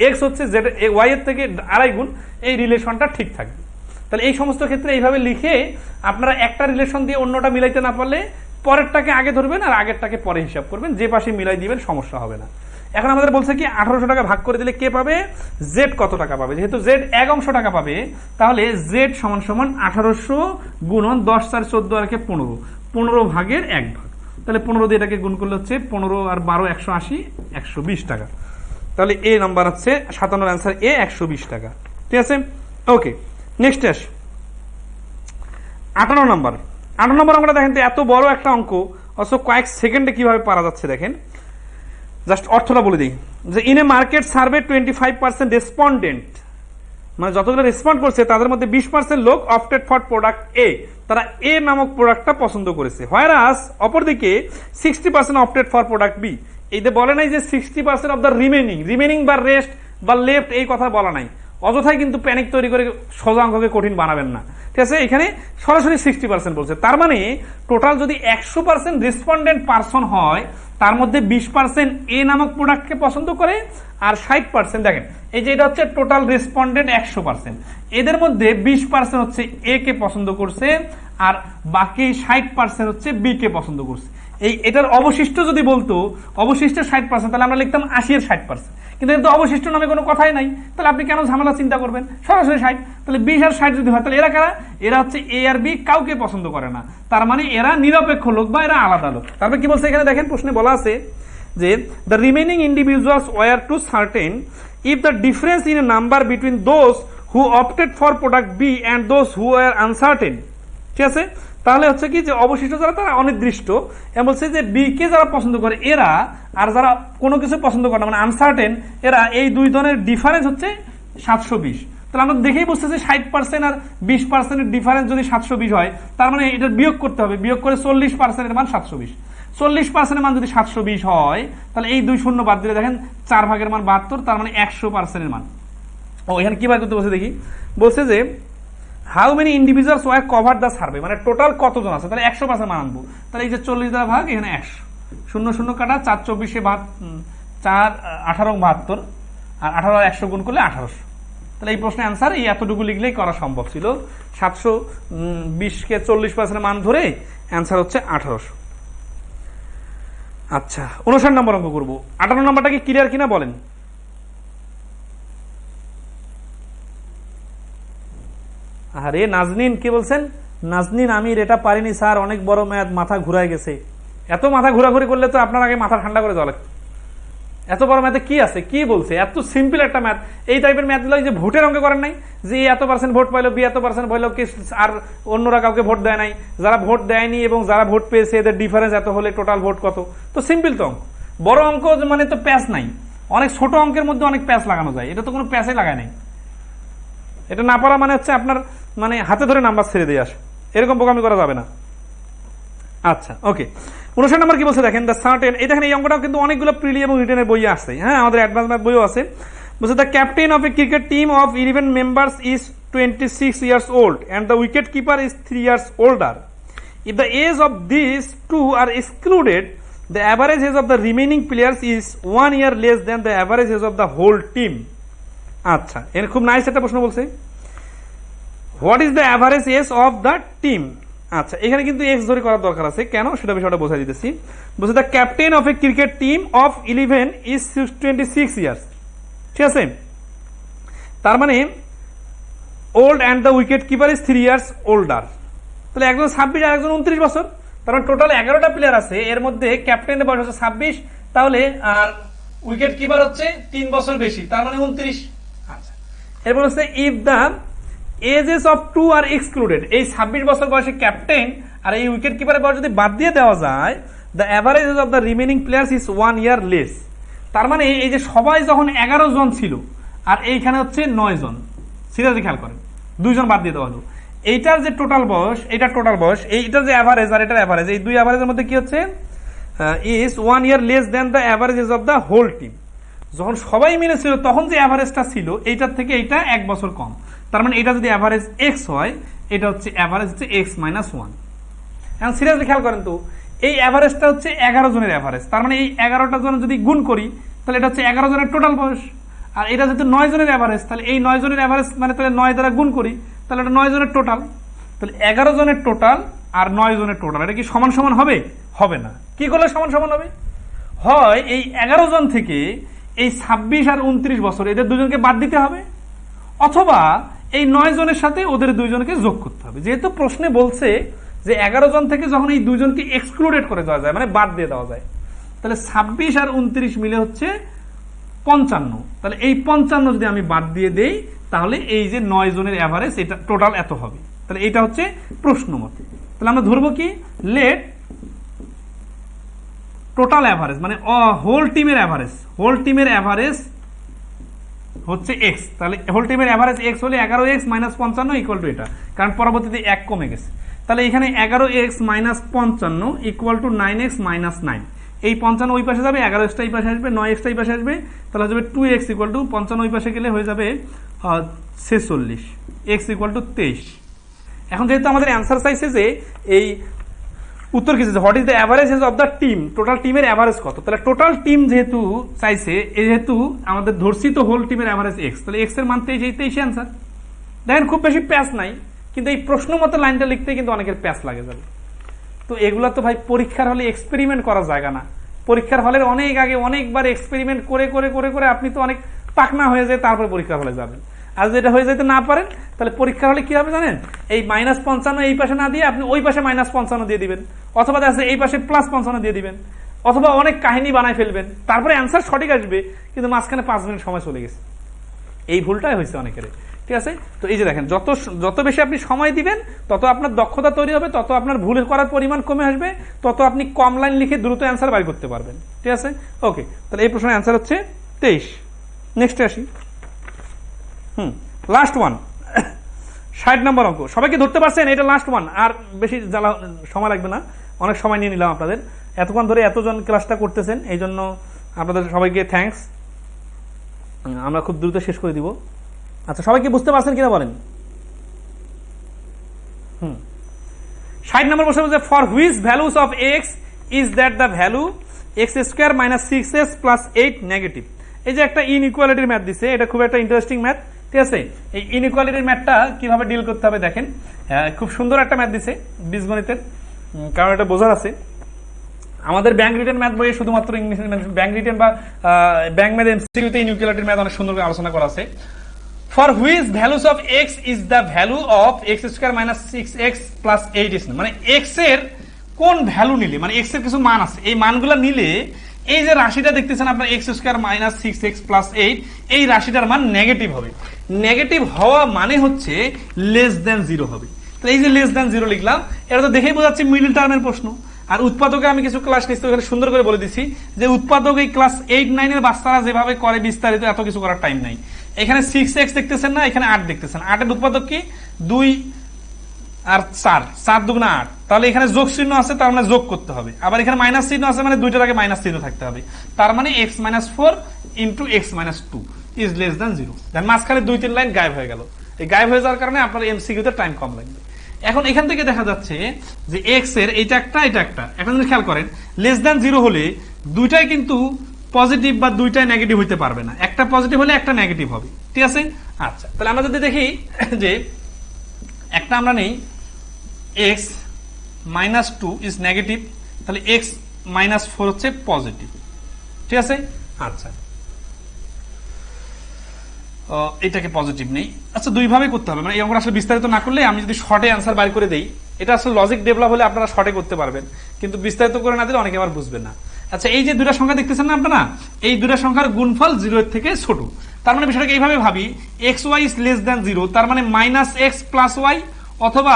এক্স হচ্ছে জেড ওয়াই এর থেকে 2.5 গুণ, এই রিলেশনটা ঠিক থাকবে। তাহলে এই সমস্ত ক্ষেত্রে এইভাবে লিখে আপনারা একটা রিলেশন দিয়ে অন্যটা মিলাইতে না পারলে পরেরটাকে আগে ধরবেন আর আগেরটাকে পরে হিসাব করবেন, যে পাশে মিলাই দিবেন সমস্যা হবে না। এখন আমাদের বলছে কি 1800 টাকা ভাগ করে দিলে কে পাবে, জেড কত টাকা পাবে। যেহেতু জেড 1 অংশ টাকা পাবে, তাহলে জেড সমান সমান 1800 গুণন 10 4 14 আর 15, 15 ভাগের 1 ভাগ। তাহলে 15 দিয়ে এটাকে গুণ করলে হচ্ছে 15 আর 12 180, 120 টাকা। তাহলে এ নাম্বার হচ্ছে 57 অ্যান্সার এ 120 টাকা। ঠিক আছে, ওকে নেক্সট আস 58 নম্বর। 58 নম্বর অঙ্কটা দেখেন তো এত বড় একটা অঙ্ক, অথচ কয়েক সেকেন্ডে কিভাবে পারা যাচ্ছে দেখেন। জাস্ট অর্থটা বলে দিই যে in a market survey 25% respondent, মানে যতগুলো রেসপন্ড করছে তাদের মধ্যে 20% লোক অপটেড ফর প্রোডাক্ট এ, তারা এ নামক প্রোডাক্টটা পছন্দ করেছে। হোয়ারাস অপরদিকে 60% অপটেড ফর প্রোডাক্ট বি। এই যে বলে নাই যে 60% অফ দ্য রিমেনিং বা রেস্ট বা লেফট, এই কথা বলা নাই। অযথাই কিন্তু প্যানিক তৈরি করে সোজা অঙ্ককে কঠিন বানাবেন না। ঠিক আছে, এখানে সরাসরি 60% বলছে, তার মানে টোটাল যদি 100% রেসপন্ডেন্ট পারসন হয়, তার মধ্যে 20% এ নামক প্রোডাক্টকে পছন্দ করে, আর 60% দেখেন এই যে এটা হচ্ছে টোটাল রেসপন্ডেন্ট 100%, এদের মধ্যে 20% হচ্ছে এ কে পছন্দ করছে, আর বাকি 60% হচ্ছে বি কে পছন্দ করছে। এটার অবশিষ্ট যদি বলতো অবশিষ্টের 60%, তাহলে আমরা লিখতাম 80 এর 60%, কিন্তু এর তো অবশিষ্ট নামে কোনো কথাই নাই, তাহলে আপনি কেন ঝামেলা চিন্তা করবেন, সরাসরি 60। তাহলে 20 আর 60 যদি হয়, তাহলে এরা কারা, এরা হচ্ছে এ আর বি কাউকে পছন্দ করে না, তার মানে এরা নিরপেক্ষ লোক বা এরা আলাদা লোক। তারপরে কি বলছে এখানে দেখেন, প্রশ্নে বলা আছে যে the remaining individuals were to certain if the difference in a number between those who opted for product B and those who are uncertain. ঠিক আছে, তাহলে হচ্ছে কি যে অবশিষ্ট যারা তারা অনির্দিষ্ট, বলছে যে বি কে যারা পছন্দ করে এরা, আর যারা কোনো কিছু পছন্দ করে না মানে আনসার্টেন, এরা, এই দুই ধরনের ডিফারেন্স হচ্ছে 720। তাহলে আমরা দেখেই বুঝতেছি 60% আর 20% ডিফারেন্স যদি 720 হয়, তার মানে এটার বিয়োগ করতে হবে, বিয়োগ করে 40% মান 720, 40% মান যদি 720 হয়, তাহলে এই 2 শূন্য বাদ দিলে দেখেন 4 ভাগের মান 72, তার মানে 100% মান। ও এখানে কি বার করতে বলছে দেখি, বলছে যে how many individuals were cover the survey, মানে টোটাল কতজন আছে, তাহলে 100% মান আনবো। তাহলে এই যে 40 দ্বারা ভাগ, এখানে 100, 0 0 কাটা, 4 24 4 18 72, আর 18 আর 100 গুণ করলে 1800। তাহলে এই প্রশ্নের অ্যান্সার এই এতটুকু লিখলেই করা সম্ভব ছিল, 720 কে 40% মান ধরে অ্যান্সার হচ্ছে 1800। আচ্ছা 59 নম্বর অঙ্ক করবো। 58 নম্বরটা কি ক্লিয়ার কিনা বলেন। আরে নাজনীন কি বলছেন, নাজনীন আমি এটা পারিনি স্যার, অনেক বড় ম্যাথ, মাথা ঘুরায় গেছে। এত মাথা ঘোরাঘুরি করলে তো আপনার আগে মাথা ঠান্ডা করে দেওয়া লাগবে। এত বড় ম্যাথে কি আছে, কি বলছে, এত সিম্পল একটা ম্যাথ। এই টাইপের ম্যাথ গুলো যে ভোটের অঙ্কে করেন নাই, যে এত পার্সেন্ট ভোট পাইলো, বি এত পার্সেন্ট পাইলো, আর অন্যরা কাউকে ভোট দেয় নাই, যারা ভোট দেয়নি এবং যারা ভোট পেয়েছে এদের ডিফারেন্স এত হলে টোটাল ভোট কত। তো সিম্পল তো অঙ্ক। বড় অঙ্ক মানে তো প্যাচ নাই, অনেক ছোট অঙ্কের মধ্যে অনেক প্যাচ লাগানো যায়, এটা তো কোনো প্যাচই লাগায় নাই। এটা না পারা মানে হচ্ছে আপনার মানে হাতে ধরে নাম্বার ছেড়ে দিয়ে আসে, এরকম বোকামি করা যাবে না। আচ্ছা ওকে, 59 নম্বর কি বলছে দেখেন, দ্য সার্টেন, এই দেখেন এই অঙ্কটাও কিন্তু অনেকগুলো প্রিলি এবং রিটেনের বইয়ে আসছে, হ্যাঁ আমাদের অ্যাডভান্স ম্যাথ বইও আছে। বলছে the captain of A cricket team of 11 members is 26 years old and the wicket keeper is 3 years older. If the age of these two are excluded, the average age of the remaining players is 1 year less than the average age of the whole team. আচ্ছা, এর খুব nice একটা প্রশ্ন বলছে, what is the average age of the team. আচ্ছা, এখানে কিন্তু x ধরে করার দরকার আছে, কেন সেটা বিষয়টা বোঝাই দিতেছি। বলছে the captain of A cricket team of 11 is 26 years, ঠিক আছে। তার মানে old and the wicket keeper is 3 years older, তাহলে একজন 26 আর একজন 29 বছর, তার মানে টোটাল 11টা প্লেয়ার আছে, এর মধ্যে ক্যাপ্টেনের বয়স হচ্ছে 26, তাহলে আর উইকেট কিপার হচ্ছে 3 বছর বেশি, তার মানে 29। আচ্ছা, এরপর হচ্ছে if the ages of two are excluded, এই 26 বছর বয়সে ক্যাপ্টেন আর এই উইকেট কিপারের বয়স যদি বাদ দিয়ে দেওয়া যায়, the average of the remaining players is 1 year less. তার মানে এই যে সবাই যখন 11 জন ছিল আর এইখানে হচ্ছে 9 জন, সিরিয়াসলি খেয়াল করেন, 2 জন বাদ দিয়ে দেওয়া হলো, এইটার যে টোটাল বয়স, এইটার টোটাল বয়স, এইটার যে অ্যাভারেজ আর এটার অ্যাভারেজ, এই দুই অ্যাভারেজের মধ্যে কি হচ্ছে, is 1 year less than the average of the whole team. যখন সবাই মিলে ছিল তখন যে অ্যাভারেজটা ছিল এইটার থেকে এইটা 1 বছর কম, তার মানে এটা যদি অ্যাভারেজ এক্স হয়, এটা হচ্ছে অ্যাভারেজ হচ্ছে এক্স মাইনাস 1। এখন সিরিয়াসলি খেয়াল করেন তো, এই অ্যাভারেজটা হচ্ছে 11 জনের অ্যাভারেজ, তার মানে এই 11টা জন যদি গুণ করি তাহলে এটা হচ্ছে 11 জনের টোটাল বয়স, আর এটা যেহেতু 9 জনের অ্যাভারেজ, তাহলে এই 9 জনের অ্যাভারেজ মানে তাহলে 9 দ্বারা গুণ করি, তাহলে এটা 9 জনের টোটাল, তাহলে 11 জনের টোটাল আর 9 জনের টোটাল, এটা কি সমান সমান হবে? হবে না। কি করলে সমান সমান হবে? হয় এই 11 জন থেকে এই 26 আর 29 বছর এদের দুজনকে বাদ দিতে হবে, অথবা এই 9 জনের সাথে ওদের 2 জনকে যোগ করতে হবে। যেহেতু প্রশ্নে বলছে যে 11 জন থেকে যখন এই 2 জনকে এক্সক্লুডেড করে দেওয়া যায়, মানে বাদ দিয়ে দেওয়া যায়, তাহলে 26 আর 29 মিলে হচ্ছে 55, তাহলে এই 55 যদি আমি বাদ দিয়ে দেই তাহলে এই যে 9 জনের অ্যাভারেজ এটা টোটাল এত হবে, তাহলে এটা হচ্ছে প্রশ্ন মতে। তাহলে আমরা ধরবো কি, লেট টোটাল অ্যাভারেজ মানে হোল টিমের অ্যাভারেজ, হোল টিমের অ্যাভারেজ হচ্ছে এক্স, তাহলে হোল টিমের অ্যাভারেজ এক্স হলে 11x মাইনাস 55 ইকুয়াল টু এটা, কারণ পরবর্তীতে 1 কমে গেছে, তাহলে এখানে 11x minus 55 equal to 9x minus 9, এই 55 ওই পাশে যাবে, 11x এই পাশে আসবে, 9x এই পাশে আসবে, তাহলে হয়ে যাবে 2x ইকুয়াল টু 55 ওই পাশে গেলে হয়ে যাবে 46, x ইকুয়াল টু 23। এখন যেহেতু আমাদের অ্যান্সার চাইছে যে এই উত্তর কি, what is the average of the team, total টিমের অ্যাভারেজ কত, তাহলে টোটাল টিম যেহেতু চাইছে, যেহেতু আমাদের ধরছি তো হোল টিমের অ্যাভারেজ এক্স, তাহলে এক্স এর মান 23 অ্যান্সার। দেখেন খুব বেশি প্যাচ নাই, কিন্তু এই প্রশ্ন মতো লাইনটা লিখতে কিন্তু অনেকের প্যাচ লাগে যাবে। তো এগুলো তো ভাই পরীক্ষার হলে এক্সপেরিমেন্ট করার জায়গা না, পরীক্ষার হলের অনেক আগে অনেকবার এক্সপেরিমেন্ট করে করে করে করে আপনি তো অনেক পাকনা হয়ে যায়, তারপর পরীক্ষার হলে যাবেন। আর যেটা হয়ে যেতে না পারেন তাহলে পরীক্ষার হলে কি হবে জানেন, এই -55 এই পাশে না দিয়ে আপনি ওই পাশে -55 দিয়ে দিবেন, অথবা দেখা এই পাশে +55 দিয়ে দিবেন, অথবা অনেক কাহিনী বানায় ফেলবেন, তারপরে অ্যান্সার সঠিক আসবে, কিন্তু মাঝখানে 5 মিনিট সময় চলে গেছে। এই ভুলটাই হয়েছে অনেকের, ঠিক আছে। তো এই যে দেখেন, যত বেশি আপনি সময় দিবেন তত আপনার দক্ষতা তৈরি হবে, তত আপনার ভুল করার পরিমাণ কমে আসবে, তত আপনি কম লাইন লিখে দ্রুত অ্যান্সার বাই করতে পারবেন, ঠিক আছে। ওকে, তাহলে এই প্রশ্নের অ্যান্সার হচ্ছে 23। নেক্সটে আসি, লাস্ট ওয়ান, 60 নম্বর অঙ্ক। সবাইকে ধরতে পারছেন? এটা লাস্ট ওয়ান, আর বেশি জ্বালা সময় লাগবে না, অনেক সময় নিয়ে নিলাম আপনাদের, এতক্ষণ ধরে এতজন ক্লাসটা করতেছেন, এই জন্য আপনাদের সবাইকে থ্যাঙ্কস। আমরা খুব দ্রুত শেষ করে দিব। আচ্ছা, সবাইকে বুঝতে পারছেন কিনা বলেন? 60 নম্বর প্রশ্ন বলছে, for which values of x is that the value x² minus 6x plus 8 negative. এই যে একটা ইনইকুয়ালিটির ম্যাথ দিছে, এটা খুব একটা ইন্টারেস্টিং ম্যাথ, ঠিক আছে। এই ইনইকুয়ালিটির ম্যাথটা কিভাবে ডিল করতে হবে দেখেন, খুব সুন্দর একটা ম্যাথ দিছে বীজগণিতের, কারণ এটা বোঝার আছে। আমাদের ব্যাংক রিটেন ম্যাথ বইয়ে শুধুমাত্র ইংলিশ ব্যাংক রিটেন বা ব্যাংক ম্যাথ এমসিকিউতে ইনইকুয়ালিটির ম্যাথ অনেক সুন্দর করে আলোচনা করা আছে। For which values of x is the value of x² minus 6x plus 8 মানে এক্স এর কোন ভ্যালু নিলে, মানে এক্স এর কিছু মান আছে, এই মানগুলো নিলে এই যে রাশিটা দেখতেছেন আপনার x square minus 6x plus 8, এই রাশিটার মান নেগেটিভ হবে। নেগেটিভ হওয়া মানে হচ্ছে লেস দেন 0 হবে। তো এই যে লেস দেন 0 লিখলাম, এটা তো দেখেই বোঝাচ্ছে মিডল টার্মের প্রশ্ন। আর উৎপাদকে আমি কিছু ক্লাস নিচ্ছি, ওখানে সুন্দর করে বলে দিচ্ছি যে উৎপাদক এই ক্লাস 8-9 এর বাচ্চারা যেভাবে করে বিস্তারিত এত কিছু করার টাইম নাই। এখানে 6x দেখতেছেন না, এখানে 8 দেখতেছেন। 8 এর উৎপাদক কি 2 আর 4, 4 দুগুণা 8। তাহলে এখানে যোগ চিহ্ন আছে, তার মানে যোগ করতে হবে। আবার এখানে মাইনাস চিহ্ন আছে, মানে দুইটার আগে মাইনাস চিহ্ন থাকতে হবে। তার মানে x - 4 * x - 2 is less than 0। দেন মাঝখানে 2-3 লাইন গায়েব হয়ে গেল। এই গায়েব হয়ে যাওয়ার কারণে আপনার এমসিকিউতে টাইম কম লাগবে। এখন এখান থেকে দেখা যাচ্ছে যে x এর এটা একটা এটা একটা। এখন যদি খেয়াল করেন লেস দেন 0 হলে দুইটাই কিন্তু পজিটিভ বা দুইটাই নেগেটিভ হইতে পারবে না, একটা পজিটিভ হলে একটা নেগেটিভ হবে। ঠিক আছে? আচ্ছা, তাহলে আমরা যদি দেখি যে একটা আমরা নেই x - 2 ইজ নেগেটিভ, তাহলে x - 4 হচ্ছে পজিটিভ। ঠিক আছে? আচ্ছা, এটাকে পজিটিভ নেই। আচ্ছা, দুই ভাবে করতে হবে, মানে এই অঙ্কটা আসলে বিস্তারিত না করলে আমি যদি শর্টে অ্যান্সার বাইর করে দেই, এটা আসলে লজিক ডেভেলপ হলে আপনারা শর্টে করতে পারবেন, কিন্তু বিস্তারিত করে না দিলে অনেকে আবার বুঝবেন না। আচ্ছা, এই যে দুটা সংখ্যা দেখতেছেন না আপনারা, এই দুটা সংখ্যার গুণফল 0 এর থেকে ছোট। তার মানে বিষয়টাকে এইভাবে ভাবি, xy ইজ লেস দেন 0, তার মানে -x + y অথবা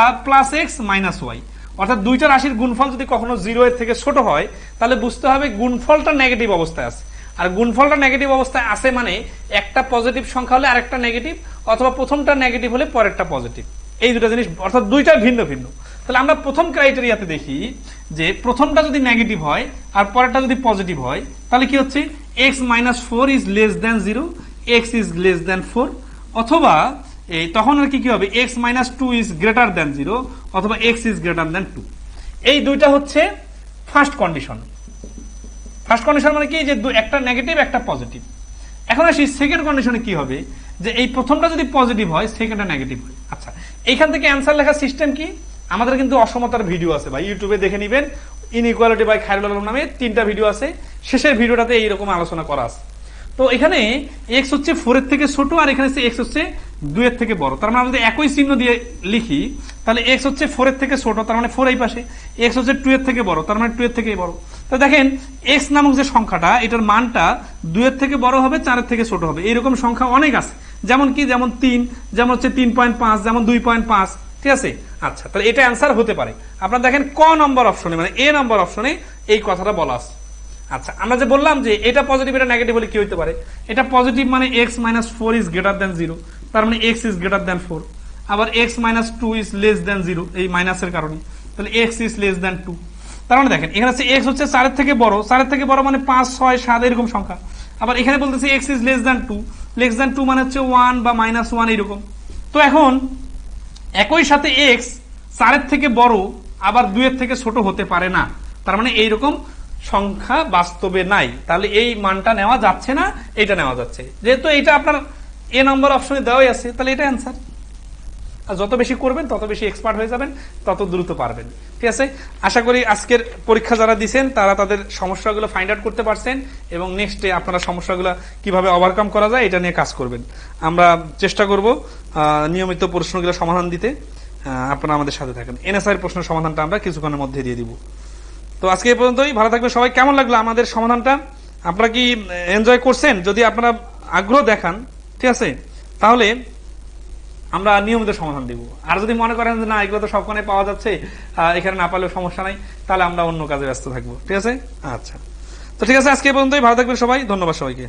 +x - y। অর্থাৎ দুইটা রাশির গুণফল যদি কখনো 0 এর থেকে ছোট হয়, তাহলে বুঝতে হবে গুণফলটা নেগেটিভ অবস্থায় আছে। আর গুণফলটা নেগেটিভ অবস্থায় আছে মানে একটা পজিটিভ সংখ্যা হলে আরেকটা নেগেটিভ, অথবা প্রথমটা নেগেটিভ হলে পরেরটা পজিটিভ। এই দুটো জিনিস, অর্থাৎ দুইটা ভিন্ন ভিন্ন। তাহলে আমরা প্রথম ক্রাইটেরিয়াতে দেখি যে প্রথমটা যদি নেগেটিভ হয় আর পরেরটা যদি পজিটিভ হয়, তাহলে কি হচ্ছে x - 4 is less than 0, x is less than 4, অথবা তখন আর কি হবে x - 2 ইজ গ্রেটার দেন 0, অথবা x ইজ গ্রেটার দেন 2। এই দুইটা হচ্ছে ফার্স্ট কন্ডিশন। ফার্স্ট কন্ডিশন মানে কি, যে একটা নেগেটিভ একটা পজিটিভ। এখন আসি সেকেন্ড কন্ডিশনে কি হবে, যে এই প্রথমটা যদি পজিটিভ হয় সেকেন্ডটা নেগেটিভ হয়। আচ্ছা, এইখান থেকে অ্যান্সার লেখার সিস্টেম কি, আমাদের কিন্তু অসমতার ভিডিও আছে ভাই, ইউটিউবে দেখে নিবেন, ইনইকুয়ালিটি বাই খায়রুল আলম নামে 3টা ভিডিও আছে, শেষের ভিডিওটাতে এইরকম আলোচনা করা আছে। তো এখানে x হচ্ছে 4 এর থেকে ছোট, আর এখানে x হচ্ছে 2 এর থেকে বড়। তার মানে আমরা যদি একই চিহ্ন দিয়ে লিখি, তাহলে x হচ্ছে 4 এর থেকে ছোট, তার মানে 4 এই পাশে, x হচ্ছে 2 এর থেকে বড়, তার মানে 2 এর থেকে বড়। তো দেখেন x নামক যে সংখ্যাটা, এটার মানটা 2 এর থেকে বড় হবে, 4 এর থেকে ছোট হবে। এরকম সংখ্যা অনেক আছে, যেমন কি, যেমন 3, যেমন হচ্ছে 3.5, যেমন 2.5। ঠিক আছে? আচ্ছা, তাহলে এটা অ্যান্সার হতে পারে। আপনারা দেখেন ক নম্বর অপশনে, মানে এ নম্বর অপশনে এই কথাটা বলা আছে। আচ্ছা, আমরা যে বললাম যে এটা পজিটিভ এটা নেগেটিভ হলে কি হতে পারে, এটা পজিটিভ মানে x - 4 ইজ গ্রেটার দেন 0, তার মানে x ইজ গ্রেটার দেন 4। আবার x - 2 ইজ লেস দেন 0, এই মাইনাসের কারণে, তাহলে x ইজ লেস দেন 2। তার মানে দেখেন এখানে হচ্ছে x হচ্ছে 4 এর থেকে বড়, 4 এর থেকে বড় মানে 5, 6, 7 এরকম সংখ্যা। আবার এখানে বলতেছে x is less than 2, less than 2 মানে হচ্ছে 1 বা -1 এরকম। তো এখন একই সাথে x 4 এর থেকে বড় আবার 2 এর থেকে ছোট হতে পারে না, তার মানে এইরকম সংখ্যা বাস্তবে নাই। তাহলে এই মানটা নেওয়া যাচ্ছে না, এটা নেওয়া যাচ্ছে। যেহেতু এটা আপনার এ নম্বর অপশনে দেওয়াই আছে, তাহলে এটা অ্যান্সার। আর যত বেশি করবেন তত বেশি এক্সপার্ট হয়ে যাবেন, তত দ্রুত পারবেন। ঠিক আছে? আশা করি আজকের পরীক্ষা যারা দিচ্ছেন তারা তাদের সমস্যাগুলো ফাইন্ড আউট করতে পারছেন, এবং নেক্সটে আপনারা সমস্যাগুলো কিভাবে ওভারকাম করা যায় এটা নিয়ে কাজ করবেন। আমরা চেষ্টা করব নিয়মিত প্রশ্নগুলো সমাধান দিতে। আপনারা আমাদের সাথে থাকেন। এনএসআই এর প্রশ্নের সমাধানটা আমরা কিছুক্ষণের মধ্যে দিয়ে দিব। তো আজকে এই পর্যন্তই, ভালো থাকবেন সবাই। কেমন লাগলো আমাদের সমাধানটা? আপনারা কি এনজয় করছেন? যদি আপনারা আগ্রহ দেখান, ঠিক আছে, তাহলে আমরা নিয়মিত সমাধান দিব। আর যদি মনে করেন যে না এগুলো তো সবখানে পাওয়া যাচ্ছে, এখানে না পারলেও সমস্যা নাই, তাহলে আমরা অন্য কাজে ব্যস্ত থাকবো। ঠিক আছে? আচ্ছা, তো ঠিক আছে, আজকে এই পর্যন্তই, ভালো থাকবেন সবাই। ধন্যবাদ সবাইকে।